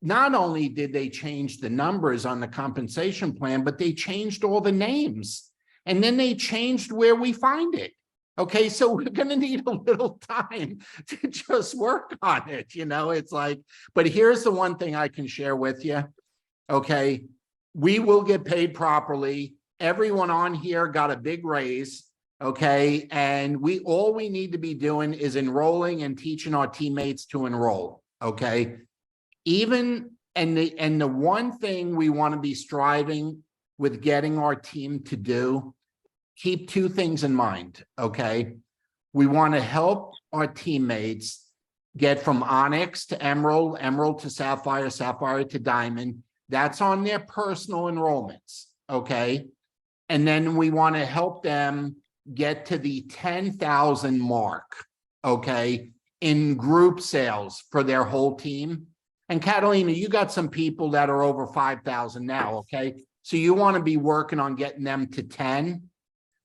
not only did they change the numbers on the compensation plan, but they changed all the names. And then they changed where we find it. Okay, so we're gonna need a little time to just work on it, it's like, but here's the one thing I can share with you. Okay, we will get paid properly. Everyone on here got a big raise. Okay, and all we need to be doing is enrolling and teaching our teammates to enroll. Okay, and the one thing we want to be striving with getting our team to do, keep two things in mind, okay? We want to help our teammates get from Onyx to Emerald, Emerald to Sapphire, Sapphire to Diamond. That's on their personal enrollments, okay? And then we want to help them get to the 10,000 mark, okay, in group sales for their whole team. And Catalina, you got some people that are over 5,000 now, okay? So you want to be working on getting them to 10,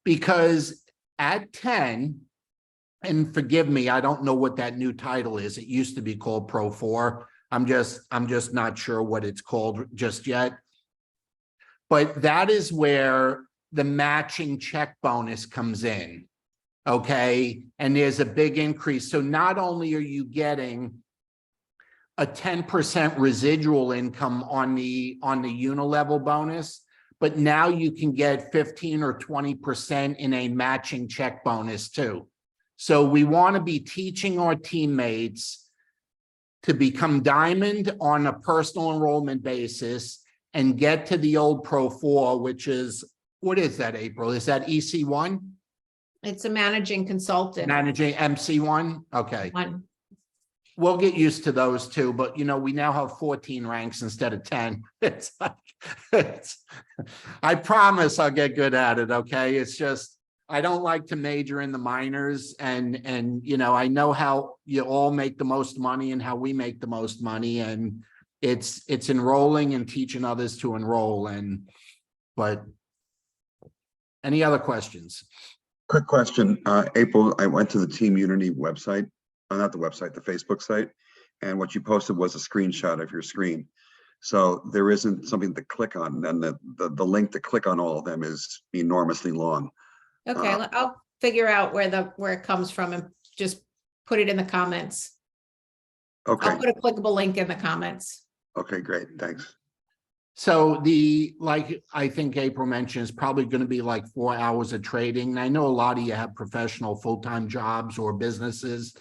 because at 10, and forgive me, I don't know what that new title is. It used to be called Pro 4. I'm just not sure what it's called just yet. But that is where the matching check bonus comes in. Okay, and there's a big increase. So not only are you getting a 10% residual income on the unilevel bonus, but now you can get 15 or 20% in a matching check bonus too. So we want to be teaching our teammates to become diamond on a personal enrollment basis and get to the old Pro 4, which is, what is that, April? Is that EC1? It's a managing consultant. Managing MC1? Okay. One. We'll get used to those too, but you know, we now have 14 ranks instead of 10. It's like, I promise I'll get good at it, okay? It's just, I don't like to major in the minors, and you know, I know how you all make the most money and how we make the most money, and it's enrolling and teaching others to enroll. But any other questions? Quick question, April, I went to the Team Unity website, not the website, the Facebook site, and what you posted was a screenshot of your screen. So there isn't something to click on, and the link to click on all of them is enormously long. Okay, I'll figure out where it comes from and just put it in the comments. Okay, I'll put a clickable link in the comments. okay, great, thanks. So like I think April mentioned, it's probably going to be like 4 hours of trading. And I know a lot of you have professional full-time jobs or businesses.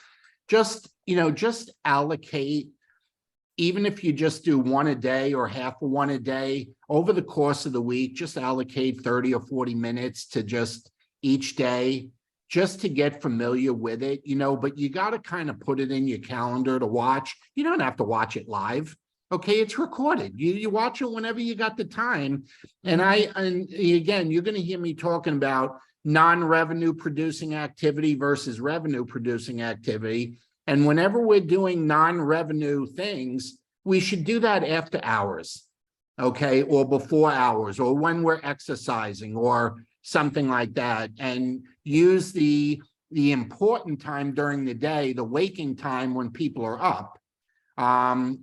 Just, you know, just allocate, even if you just do one a day or half of one a day, over the course of the week, just allocate 30 or 40 minutes to just each day, just to get familiar with it, you know, but you got to kind of put it in your calendar to watch. You don't have to watch it live. Okay, it's recorded. You watch it whenever you got the time. And again, you're going to hear me talking about non-revenue producing activity versus revenue producing activity. And whenever we're doing non-revenue things, we should do that after hours, okay, or before hours, or when we're exercising or something like that, and use the important time during the day, the waking time when people are up,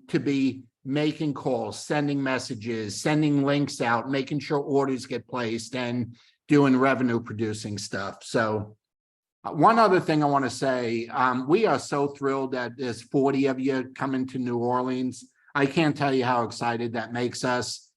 to be making calls, sending messages, sending links out, making sure orders get placed, and doing revenue producing stuff. So one other thing I want to say, we are so thrilled that there's 40 of you coming to New Orleans. I can't tell you how excited that makes us.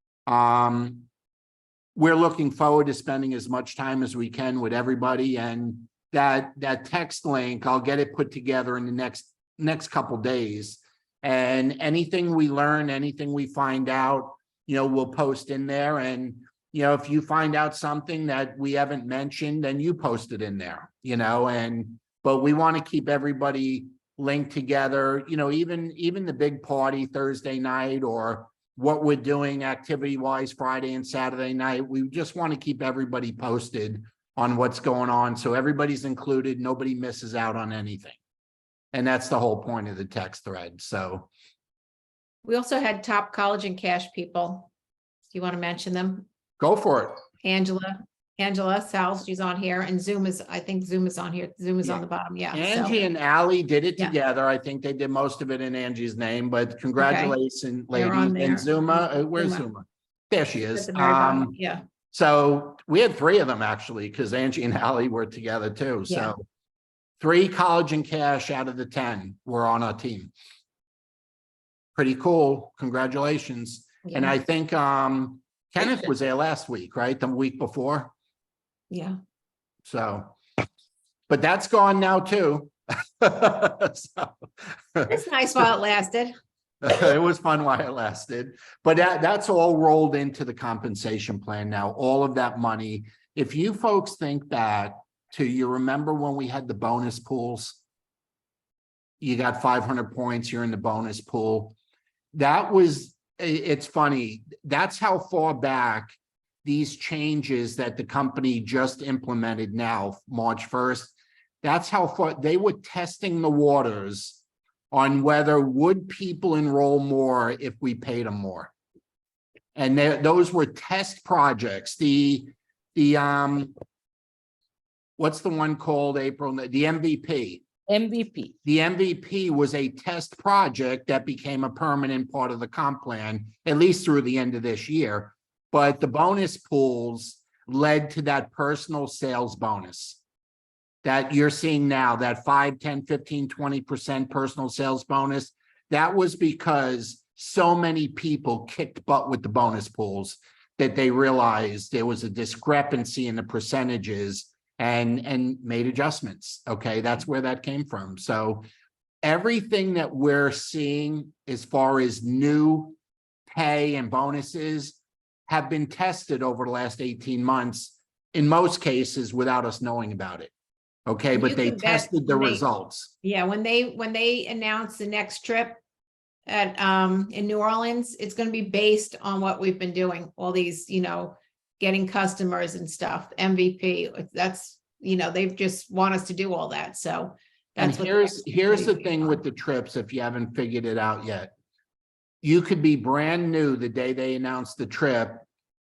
We're looking forward to spending as much time as we can with everybody, and that text link, I'll get it put together in the next couple days. And anything we learn, anything we find out, you know, we'll post in there. And, you know, if you find out something that we haven't mentioned, then you post it in there, you know, but we want to keep everybody linked together, you know, even the big party Thursday night, or what we're doing activity wise Friday and Saturday night. We just want to keep everybody posted on what's going on, so everybody's included, nobody misses out on anything. And that's the whole point of the text thread. So We also had top college and cash people. Do you want to mention them? go for it. Angela Sal, she's on here, and I think Zoom is on here. Zoom is on the bottom. Yeah. Angie and Allie did it Yeah. together. I think they did most of it in Angie's name, but congratulations, They're on ladies. And there. Zuma, where's Zuma. Zuma? There she At is. the very bottom. Yeah. So we had 3 of them actually, because Angie and Allie were together too. Yeah. So 3 college and cash out of the 10 were on our team. Pretty cool. Congratulations. And Yeah. I think Kenneth was there last week, right? The week before. Yeah. So, but that's gone now too. So, It's nice while it lasted. it was fun while it lasted, but that's all rolled into the compensation plan now, all of that money. If you folks think back to, you remember when we had the bonus pools, you got 500 points, you're in the bonus pool. That was, it's funny, that's how far back these changes that the company just implemented now, March 1st, that's how far they were testing the waters on whether would people enroll more if we paid them more. And those were test projects. The what's the one called, April? The MVP. MVP. The MVP was a test project that became a permanent part of the comp plan, at least through the end of this year. But the bonus pools led to that personal sales bonus that you're seeing now, that 5, 10, 15, 20% personal sales bonus. That was because so many people kicked butt with the bonus pools that they realized there was a discrepancy in the percentages and made adjustments. Okay, that's where that came from. So everything that we're seeing as far as new pay and bonuses have been tested over the last 18 months, in most cases without us knowing about it. Okay, And but you they can bet tested the when they- results. Yeah, when they announce the next trip at in New Orleans, it's gonna be based on what we've been doing, all these, getting customers and stuff, MVP. That's, they just want us to do all that, so. And That's what. here's the thing with the trips, if you haven't figured it out yet. You could be brand new the day they announce the trip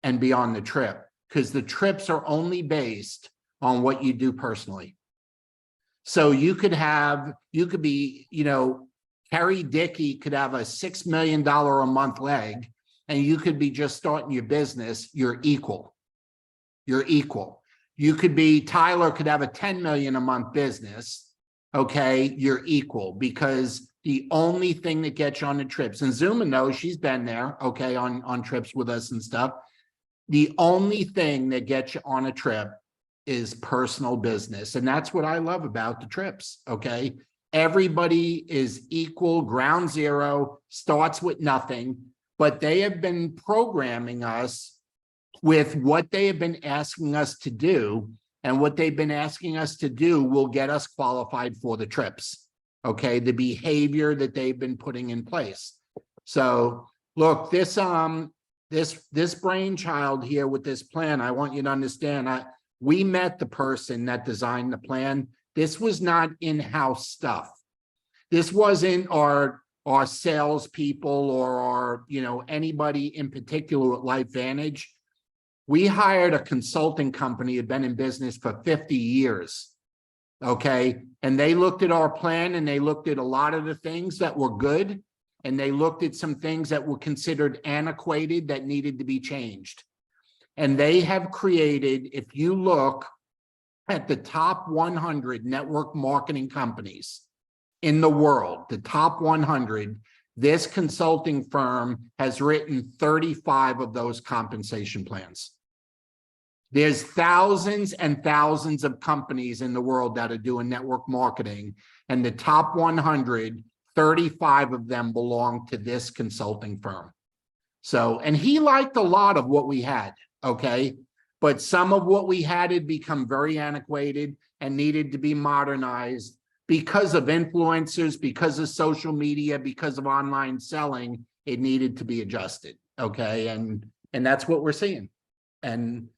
and be on the trip, because the trips are only based on what you do personally. So you could be, Harry Dickey could have a $6 million a month leg, and you could be just starting your business. You're equal. You're equal. You could be, Tyler could have a 10 million a month business. Okay, you're equal, because the only thing that gets you on the trips, and Zuma knows, she's been there, okay, on trips with us and stuff. The only thing that gets you on a trip is personal business. And that's what I love about the trips. Okay. Everybody is equal, ground zero, starts with nothing, but they have been programming us with what they have been asking us to do. And what they've been asking us to do will get us qualified for the trips. Okay. The behavior that they've been putting in place. So look, this brainchild here with this plan, I want you to understand, we met the person that designed the plan. This was not in-house stuff. This wasn't our salespeople or anybody in particular at LifeVantage. We hired a consulting company that had been in business for 50 years. Okay. And they looked at our plan and they looked at a lot of the things that were good. And they looked at some things that were considered antiquated that needed to be changed. And they have created, if you look at the top 100 network marketing companies in the world, the top 100, this consulting firm has written 35 of those compensation plans. There's thousands and thousands of companies in the world that are doing network marketing, and the top 100, 35 of them belong to this consulting firm. So, and he liked a lot of what we had. Okay. But some of what we had become very antiquated and needed to be modernized because of influencers, because of social media, because of online selling. It needed to be adjusted. Okay. And that's what we're seeing. And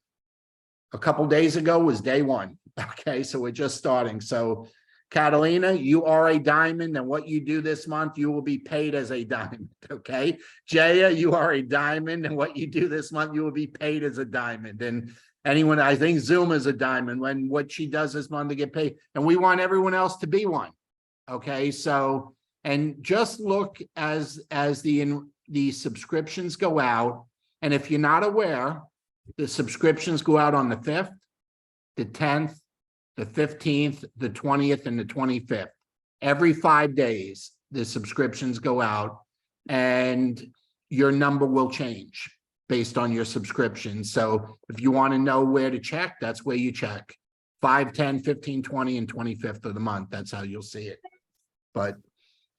a couple days ago was day one. Okay. So we're just starting. So Catalina, you are a diamond, and what you do this month, you will be paid as a diamond. Okay. Jaya, you are a diamond, and what you do this month, you will be paid as a diamond. And anyone, I think Zoom is a diamond when what she does this month to get paid. And we want everyone else to be one. Okay. So, and just look as the subscriptions go out. And if you're not aware, the subscriptions go out on the 5th, the 10th, the 15th, the 20th, and the 25th. Every 5 days, the subscriptions go out and your number will change based on your subscription. So if you want to know where to check, that's where you check. 5, 10, 15, 20, and 25th of the month. That's how you'll see it. But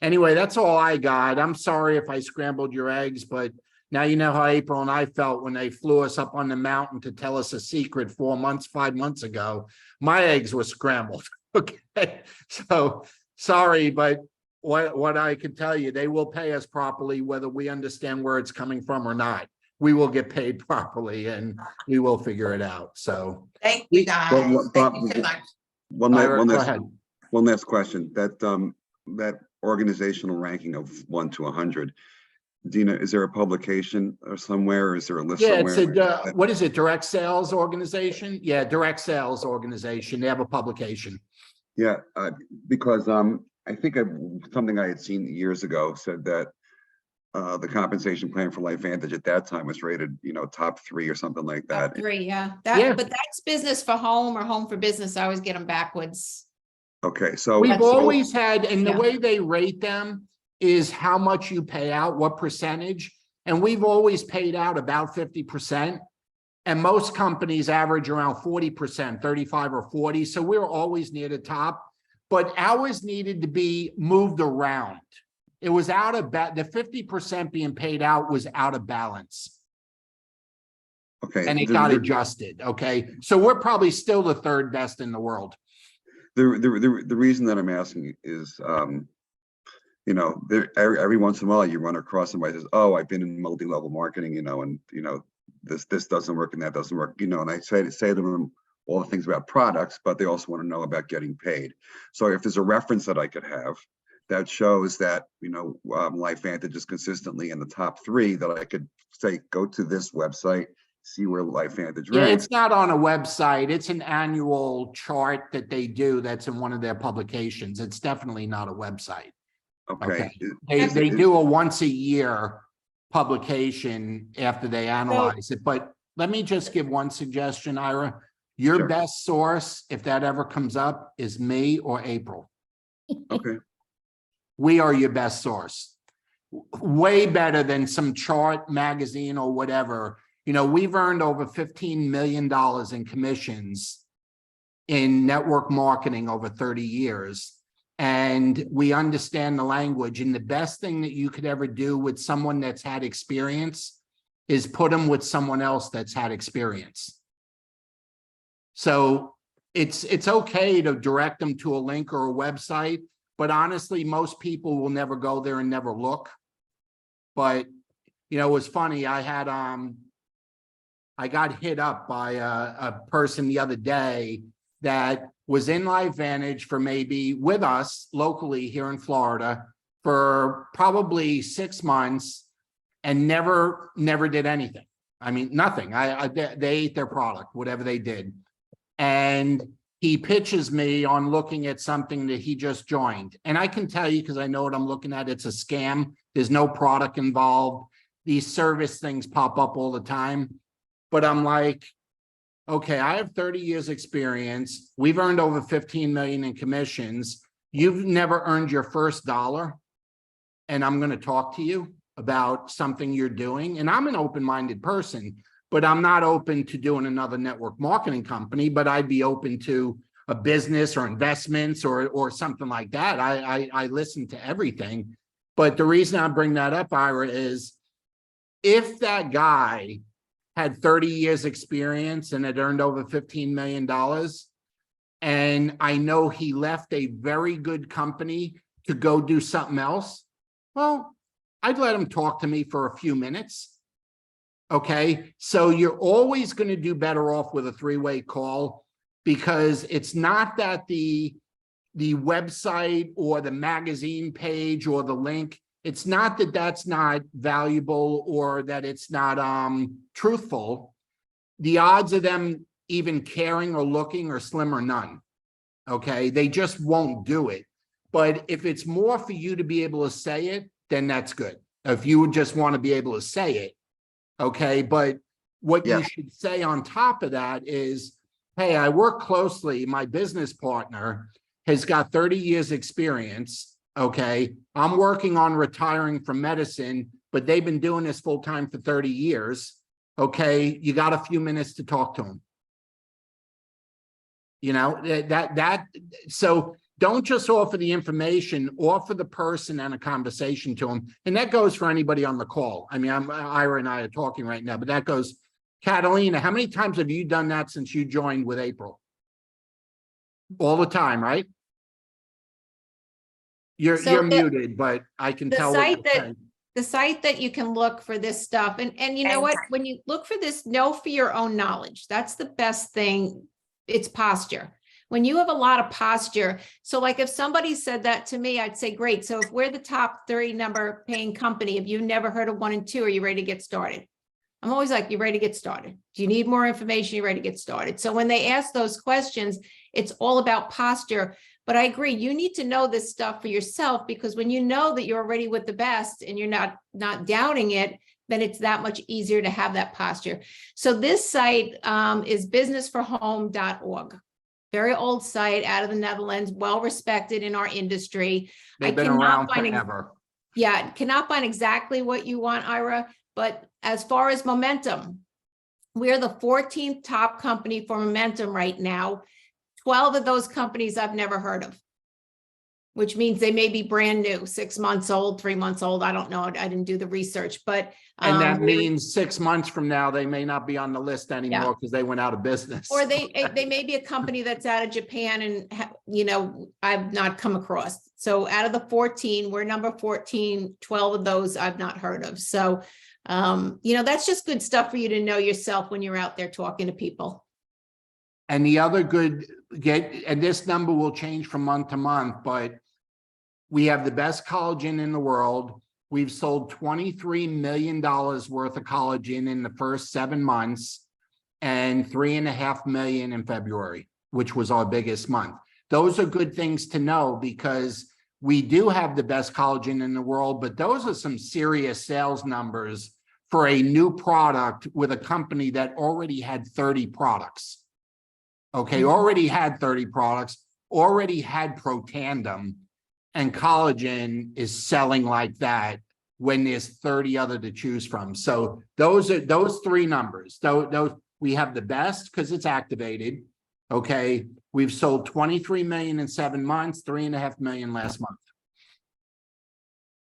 anyway, that's all I got. I'm sorry if I scrambled your eggs, but now you know how April and I felt when they flew us up on the mountain to tell us a secret 5 months ago. My eggs were scrambled. Okay. So sorry, but what I can tell you, they will pay us properly, whether we understand where it's coming from or not. We will get paid properly and we will figure it out. So Thank you, guys. Well, Thank Bob, you so much. go ahead. One last question. That organizational ranking of 1 to 100, Dina, is there a publication or somewhere, or is there a list Yeah, it's somewhere? a, what is it, direct sales organization? Yeah, direct sales organization. They have a publication. Yeah, because I think something I had seen years ago said that the compensation plan for LifeVantage at that time was rated, top 3 or something like Top that. 3, yeah. Yeah. But that's business for home or home for business. I always get them backwards. Okay, so We've That's- always had, and the Yeah. way they rate them is how much you pay out, what percentage. And we've always paid out about 50%. And most companies average around 40%, 35 or 40. So we're always near the top. But ours needed to be moved around. It was out of the 50% being paid out was out of balance. okay, And it got adjusted. Okay. So we're probably still the 3rd best in the world. the reason that I'm asking is, every once in a while you run across somebody who says, "Oh, I've been in multi-level marketing, and this doesn't work and that doesn't work," and I say to them all the things about products, but they also want to know about getting paid. So if there's a reference that I could have that shows that, LifeVantage is consistently in the top 3, that I could say, go to this website, see where LifeVantage Yeah, ranks. it's not on a website. It's an annual chart that they do that's in one of their publications. It's definitely not a website. Okay. They do a once a year publication after they analyze it. But let me just give one suggestion, Ira. Your Sure. best source, if that ever comes up, is me or April. Okay. We are your best source. Way better than some chart magazine or whatever. We've earned over $15 million in commissions in network marketing over 30 years. And we understand the language. And the best thing that you could ever do with someone that's had experience is put them with someone else that's had experience. So it's okay to direct them to a link or a website, but honestly, most people will never go there and never look. But, it was funny. I got hit up by a person the other day that was in LifeVantage for maybe with us locally here in Florida for probably 6 months and never did anything. I mean, nothing. They ate their product, whatever they did. And he pitches me on looking at something that he just joined. And I can tell you, because I know what I'm looking at, it's a scam. There's no product involved. These service things pop up all the time. But I'm like, okay, I have 30 years experience. We've earned over 15 million in commissions. You've never earned your first dollar. And I'm going to talk to you about something you're doing. And I'm an open-minded person, but I'm not open to doing another network marketing company, but I'd be open to a business or investments or something like that. I listen to everything. But the reason I bring that up, Ira, is if that guy had 30 years experience and had earned over $15 million, and I know he left a very good company to go do something else, well, I'd let him talk to me for a few minutes. Okay, so you're always going to do better off with a 3-way call, because it's not that the website or the magazine page or the link, it's not that that's not valuable or that it's not truthful. The odds of them even caring or looking are slim or none. Okay, they just won't do it. But if it's more for you to be able to say it, then that's good. If you would just want to be able to say it. Okay, but what you should say on top of that is, hey, I work closely. My business partner has got 30 years experience. Okay, I'm working on retiring from medicine, but they've been doing this full time for 30 years. Okay, you got a few minutes to talk to them. So don't just offer the information, offer the person and a conversation to them. And that goes for anybody on the call. I mean, Ira and I are talking right now, but that goes, Catalina, how many times have you done that since you joined with April? All the time, right? You're muted, but I can tell what you're saying. The site that you can look for this stuff, and you know what, when you look for this, know for your own knowledge, that's the best thing. It's posture. When you have a lot of posture, so like if somebody said that to me, I'd say, great. So if we're the top 30 number paying company, if you've never heard of 1 and 2, are you ready to get started? I'm always like, you ready to get started? Do you need more information? You ready to get started? So when they ask those questions, it's all about posture. But I agree, you need to know this stuff for yourself, because when you know that you're already with the best and you're not doubting it, then it's that much easier to have that posture. So this site is businessforhome.org. Very old site out of the Netherlands, well respected in our industry. They've been cannot around find forever. Yeah, cannot find exactly what you want, Ira, but as far as momentum, we're the 14th top company for momentum right now. 12 of those companies I've never heard of, which means they may be brand new, 6 months old, 3 months old. I don't know. I didn't do the research, but And that means 6 months from now, they may not be on the list Yeah. anymore because they went out of business. or they may be a company that's out of Japan and I've not come across. So out of the 14, we're number 14, 12 of those I've not heard of. So that's just good stuff for you to know yourself when you're out there talking to people. And the other and this number will change from month to month, but we have the best collagen in the world. We've sold $23 million worth of collagen in the first 7 months and 3.5 million in February, which was our biggest month. Those are good things to know because we do have the best collagen in the world, but those are some serious sales numbers for a new product with a company that already had 30 products. Okay, already had 30 products, already had Protandem, and collagen is selling like that when there's 30 other to choose from. So those 3 numbers. Those we have the best because it's activated. Okay, we've sold 23 million in 7 months, 3.5 million last month.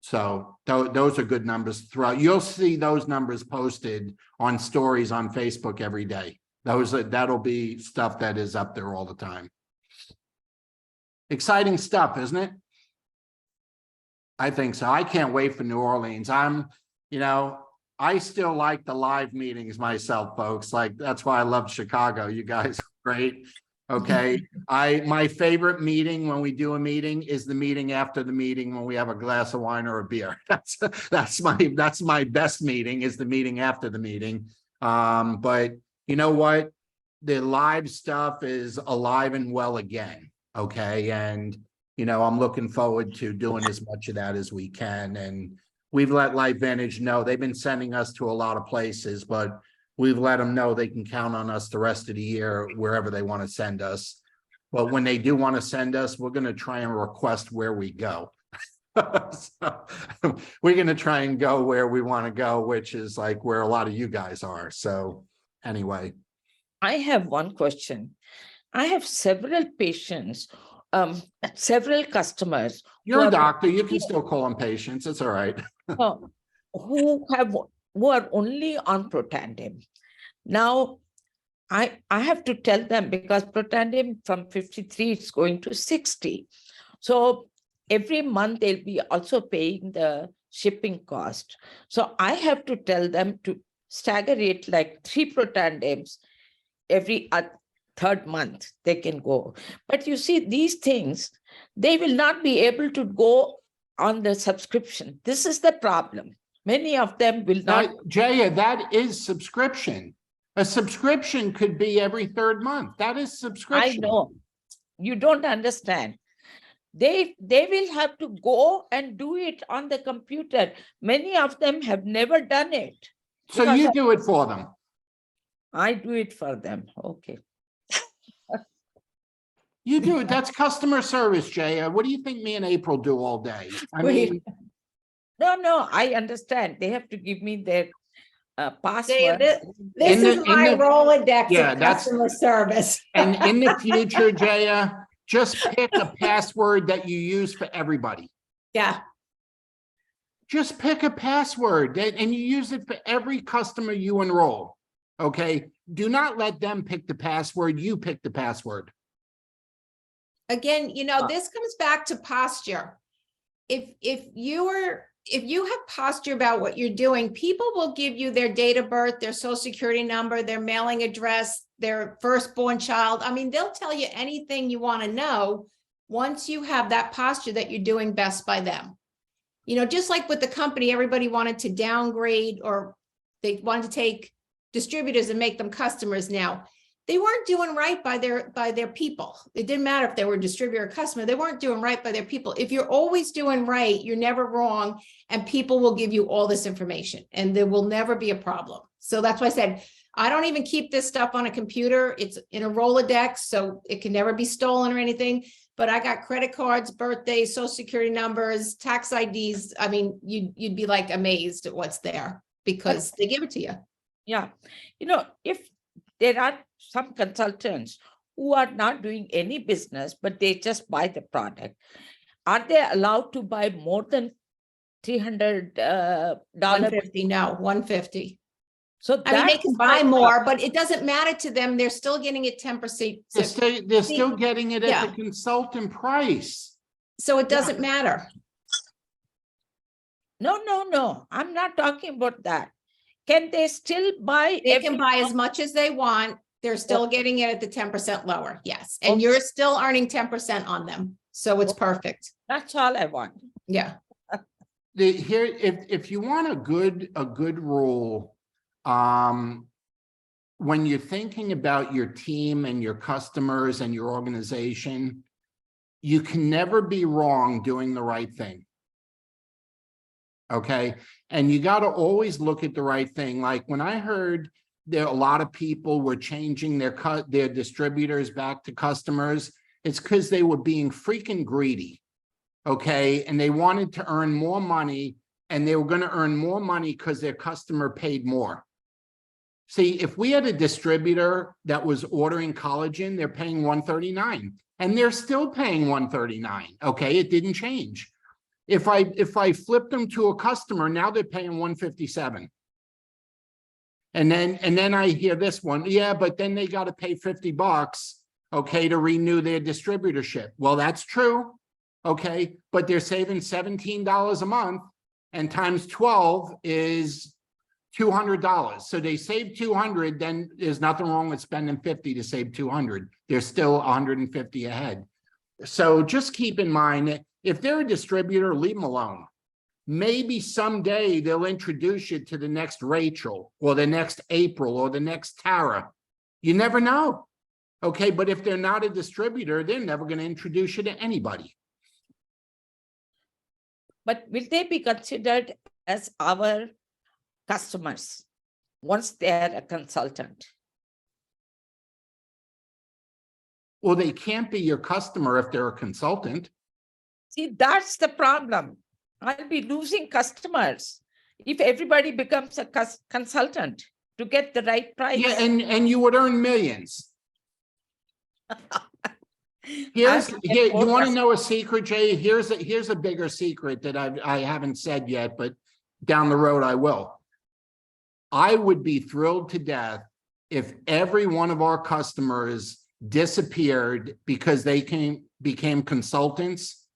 So those are good numbers throughout. You'll see those numbers posted on stories on Facebook every day. That'll be stuff that is up there all the time. Exciting stuff, isn't it? I think so. I can't wait for New Orleans. I still like the live meetings myself, folks. Like, that's why I love Chicago. You guys are great. Okay. My favorite meeting when we do a meeting is the meeting after the meeting when we have a glass of wine or a beer. That's my best meeting, is the meeting after the meeting. But you know what? The live stuff is alive and well again. Okay. And, I'm looking forward to doing as much of that as we can. And we've let LifeVantage know they've been sending us to a lot of places, but we've let them know they can count on us the rest of the year, wherever they want to send us. But when they do want to send us, we're going to try and request where we go. So, we're going to try and go where we want to go, which is like where a lot of you guys are. So anyway. I have one question. I have several patients, several customers. You're a doctor. You can still call them patients. It's all right. Who are only on Protandem. Now, I have to tell them, because Protandem from 53 is going to 60. So every month they'll be also paying the shipping cost. So I have to tell them to stagger it like 3 Protandems every third month they can go. But you see, these things, they will not be able to go on the subscription. This is the problem. Many of them will not. Jaya, that is subscription. A subscription could be every 3rd month. That is subscription. I know. You don't understand. They will have to go and do it on the computer. Many of them have never done it. So you do it for them. I do it for them. Okay. You do it. That's customer service, Jaya. What do you think me and April do all day? I mean, No, I understand. They have to give me their password. This is my Rolodex of customer service. And in the future, Jaya, just pick a password that you use for everybody. Yeah. Just pick a password and you use it for every customer you enroll. Okay. Do not let them pick the password. You pick the password. Again, this comes back to posture. If you have posture about what you're doing, people will give you their date of birth, their social security number, their mailing address, their firstborn child. I mean, they'll tell you anything you want to know once you have that posture that you're doing best by them. You know, just like with the company, everybody wanted to downgrade, or they wanted to take distributors and make them customers now. They weren't doing right by their people. It didn't matter if they were a distributor or customer, they weren't doing right by their people. If you're always doing right, you're never wrong, and people will give you all this information and there will never be a problem. So that's why I said, I don't even keep this stuff on a computer. It's in a Rolodex, so it can never be stolen or anything. But I got credit cards, birthdays, social security numbers, tax IDs. I mean, you'd be like amazed at what's there because they give it to you. Yeah. You know, if there are some consultants who are not doing any business, but they just buy the product, are they allowed to buy more than $300? 150, no, 150. So I mean, they that's can my buy more, problem. but it doesn't matter to them. They're still getting it 10%. They're still getting it at Yeah. the consultant price. So it doesn't matter. No. I'm not talking about that. Can they still buy? They can buy as much as they want. They're still getting it at the 10% lower. Yes. And Okay. you're still earning 10% on them. So it's perfect. That's all I want. Yeah. Here, if you want a good rule, when you're thinking about your team and your customers and your organization, you can never be wrong doing the right thing. Okay, and you got to always look at the right thing. Like when I heard there a lot of people were changing their distributors back to customers, it's because they were being freaking greedy. Okay, and they wanted to earn more money, and they were going to earn more money because their customer paid more. See, if we had a distributor that was ordering collagen, they're paying $139, and they're still paying $139. Okay, it didn't change. If I flip them to a customer, now they're paying $157. And then I hear this one, yeah, but then they got to pay $50, okay, to renew their distributorship. Well, that's true. Okay, but they're saving $17 a month, and times 12 is $200. So they save $200, then there's nothing wrong with spending $50 to save $200. They're still $150 ahead. So just keep in mind that if they're a distributor, leave them alone. Maybe someday they'll introduce you to the next Rachel or the next April or the next Tara. You never know. Okay, but if they're not a distributor, they're never going to introduce you to anybody. But will they be considered as our customers once they're a consultant? Well, they can't be your customer if they're a consultant. See, that's the problem. I'll be losing customers if everybody becomes a consultant to get the right price. Yeah, and you would earn millions. You want to know a secret, Jay? Here's a bigger secret that I haven't said yet, but down the road I will. I would be thrilled to death if every one of our customers disappeared because they became consultants,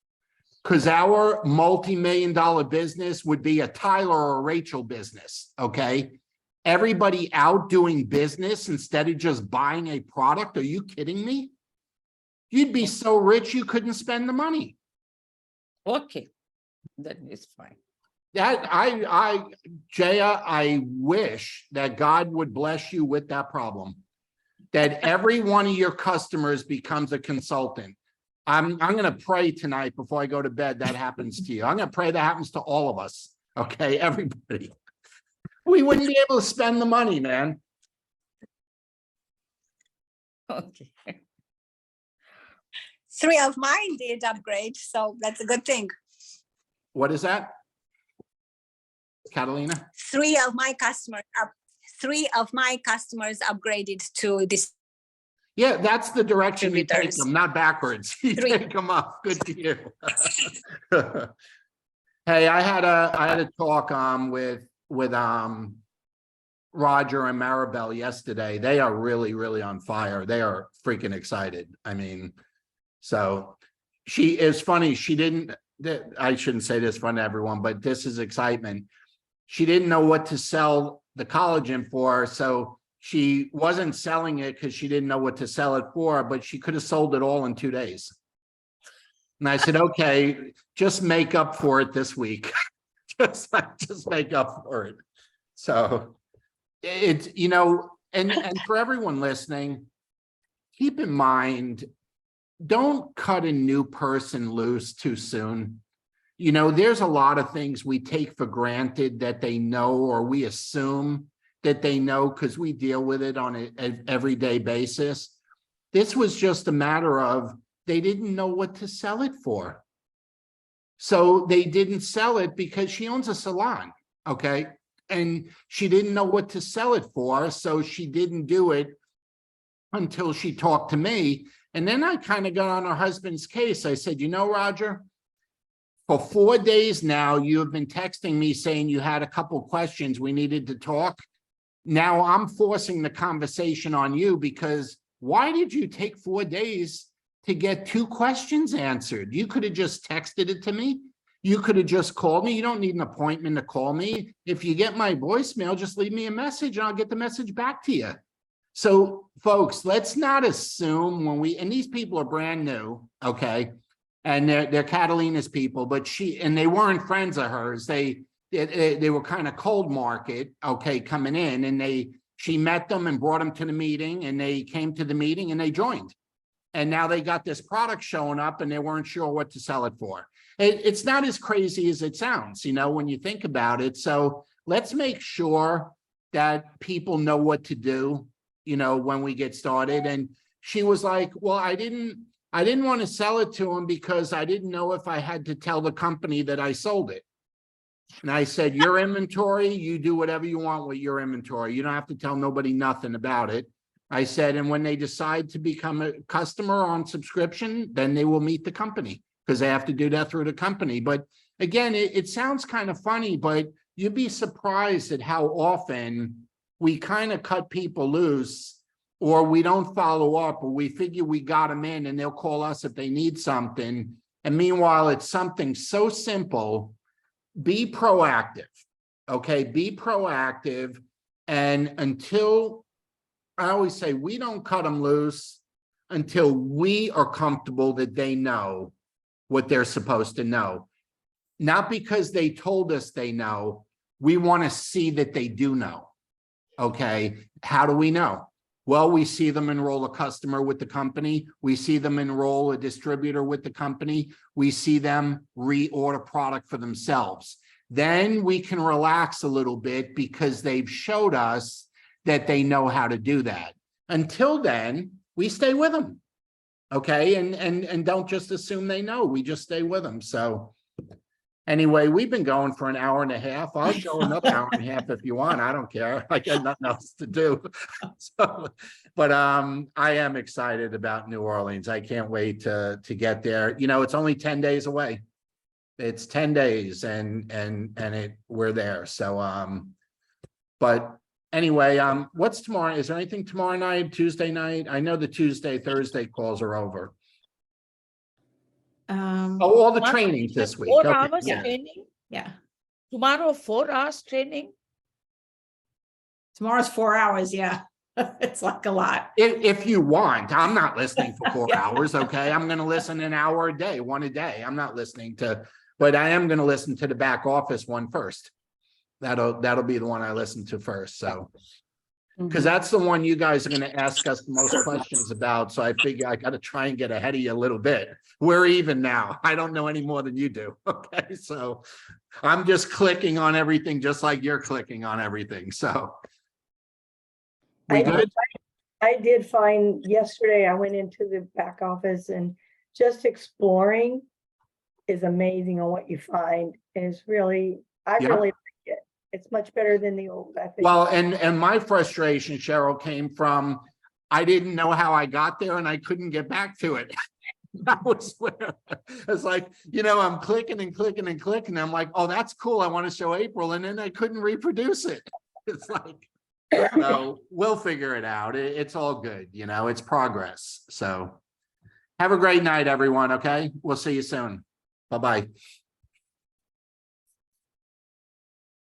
because our multi-million-dollar business would be a Tyler or a Rachel business. Okay, everybody out doing business instead of just buying a product. Are you kidding me? You'd be so rich you couldn't spend the money. Okay, that is fine. Jaya, I wish that God would bless you with that problem, that every one of your customers becomes a consultant. I'm going to pray tonight before I go to bed that happens to you. I'm going to pray that happens to all of us. Okay, everybody. We wouldn't be able to spend the money, man. Okay. 3 of mine did upgrade, so that's a good thing. What is that, Catalina? 3 of my customers upgraded to this. Yeah, that's the direction you take Distributors. them, not backwards. You 3. take them up. Good to you. Hey, I had a talk with Roger and Maribel yesterday. They are really on fire. They are freaking excited. I mean, so she is funny. She didn't. I shouldn't say this in front of everyone, but this is excitement. She didn't know what to sell the collagen for, so she wasn't selling it because she didn't know what to sell it for, but she could have sold it all in 2 days. And I said, okay, just make up for it this week. just make up for it. So it's, you know, and for everyone listening, keep in mind, don't cut a new person loose too soon. You know, there's a lot of things we take for granted that they know, or we assume that they know because we deal with it on an everyday basis. This was just a matter of they didn't know what to sell it for. So they didn't sell it because she owns a salon, okay? And she didn't know what to sell it for, so she didn't do it until she talked to me. And then I kind of got on her husband's case. I said, you know, Roger, for 4 days now, you have been texting me saying you had a couple questions we needed to talk. Now I'm forcing the conversation on you because why did you take 4 days to get 2 questions answered? You could have just texted it to me. You could have just called me. You don't need an appointment to call me. If you get my voicemail, just leave me a message and I'll get the message back to you. So folks, let's not assume when and these people are brand new, okay? And they're Catalina's people, but they weren't friends of hers. They were kind of cold market, okay, coming in, and she met them and brought them to the meeting, and they came to the meeting and they joined. And now they got this product showing up and they weren't sure what to sell it for. It's not as crazy as it sounds, you know, when you think about it. So let's make sure that people know what to do, you know, when we get started. And she was like, well, I didn't want to sell it to him because I didn't know if I had to tell the company that I sold it. And I said, your inventory, you do whatever you want with your inventory. You don't have to tell nobody nothing about it. I said, and when they decide to become a customer on subscription, then they will meet the company because they have to do that through the company. But again, it sounds kind of funny, but you'd be surprised at how often we kind of cut people loose, or we don't follow up, or we figure we got them in and they'll call us if they need something. And meanwhile, it's something so simple. Be proactive, okay? Be proactive. And until, I always say, we don't cut them loose until we are comfortable that they know what they're supposed to know. Not because they told us they know, we want to see that they do know, okay? How do we know? Well, we see them enroll a customer with the company. We see them enroll a distributor with the company. We see them reorder product for themselves. Then we can relax a little bit because they've showed us that they know how to do that. Until then, we stay with them, okay? And don't just assume they know. We just stay with them. So anyway, we've been going for an hour and a half. I'll go another hour and a half if you want. I don't care. I got nothing else to do. So, but I am excited about New Orleans. I can't wait to get there. You know, it's only 10 days away. It's 10 days and we're there. So but anyway, what's tomorrow? Is there anything tomorrow night, Tuesday night? I know the Tuesday, Thursday calls are over. Oh, all the trainings this week. 4 Okay, hours yeah. training. Yeah. Tomorrow, 4 hours training. Tomorrow's 4 hours. Yeah. It's like a lot. If you want, I'm not listening for 4 Yeah. hours, okay? I'm gonna listen an hour a day, one a day. I'm not listening to, but I am gonna listen to the back office one first. That'll be the one I listen to first, so. Because that's the one you guys are gonna ask us the most questions about, so I figure I gotta try and get ahead of you a little bit. We're even now. I don't know any more than you do, okay? So I'm just clicking on everything just like you're clicking on everything, so. We good? I did find yesterday, I went into the back office and just exploring is amazing on what you find. And it's really, I Yeah. really like it. It's much better than the old, I think. Well, and my frustration, Cheryl, came from, I didn't know how I got there and I couldn't get back to it. That was where it's like, you know, I'm clicking and clicking and clicking. I'm like, oh, that's cool. I want to show April. And then I couldn't reproduce it. It's like, so we'll figure it out. It's all good. You know, it's progress. So have a great night, everyone. Okay. We'll see you soon. Bye-bye.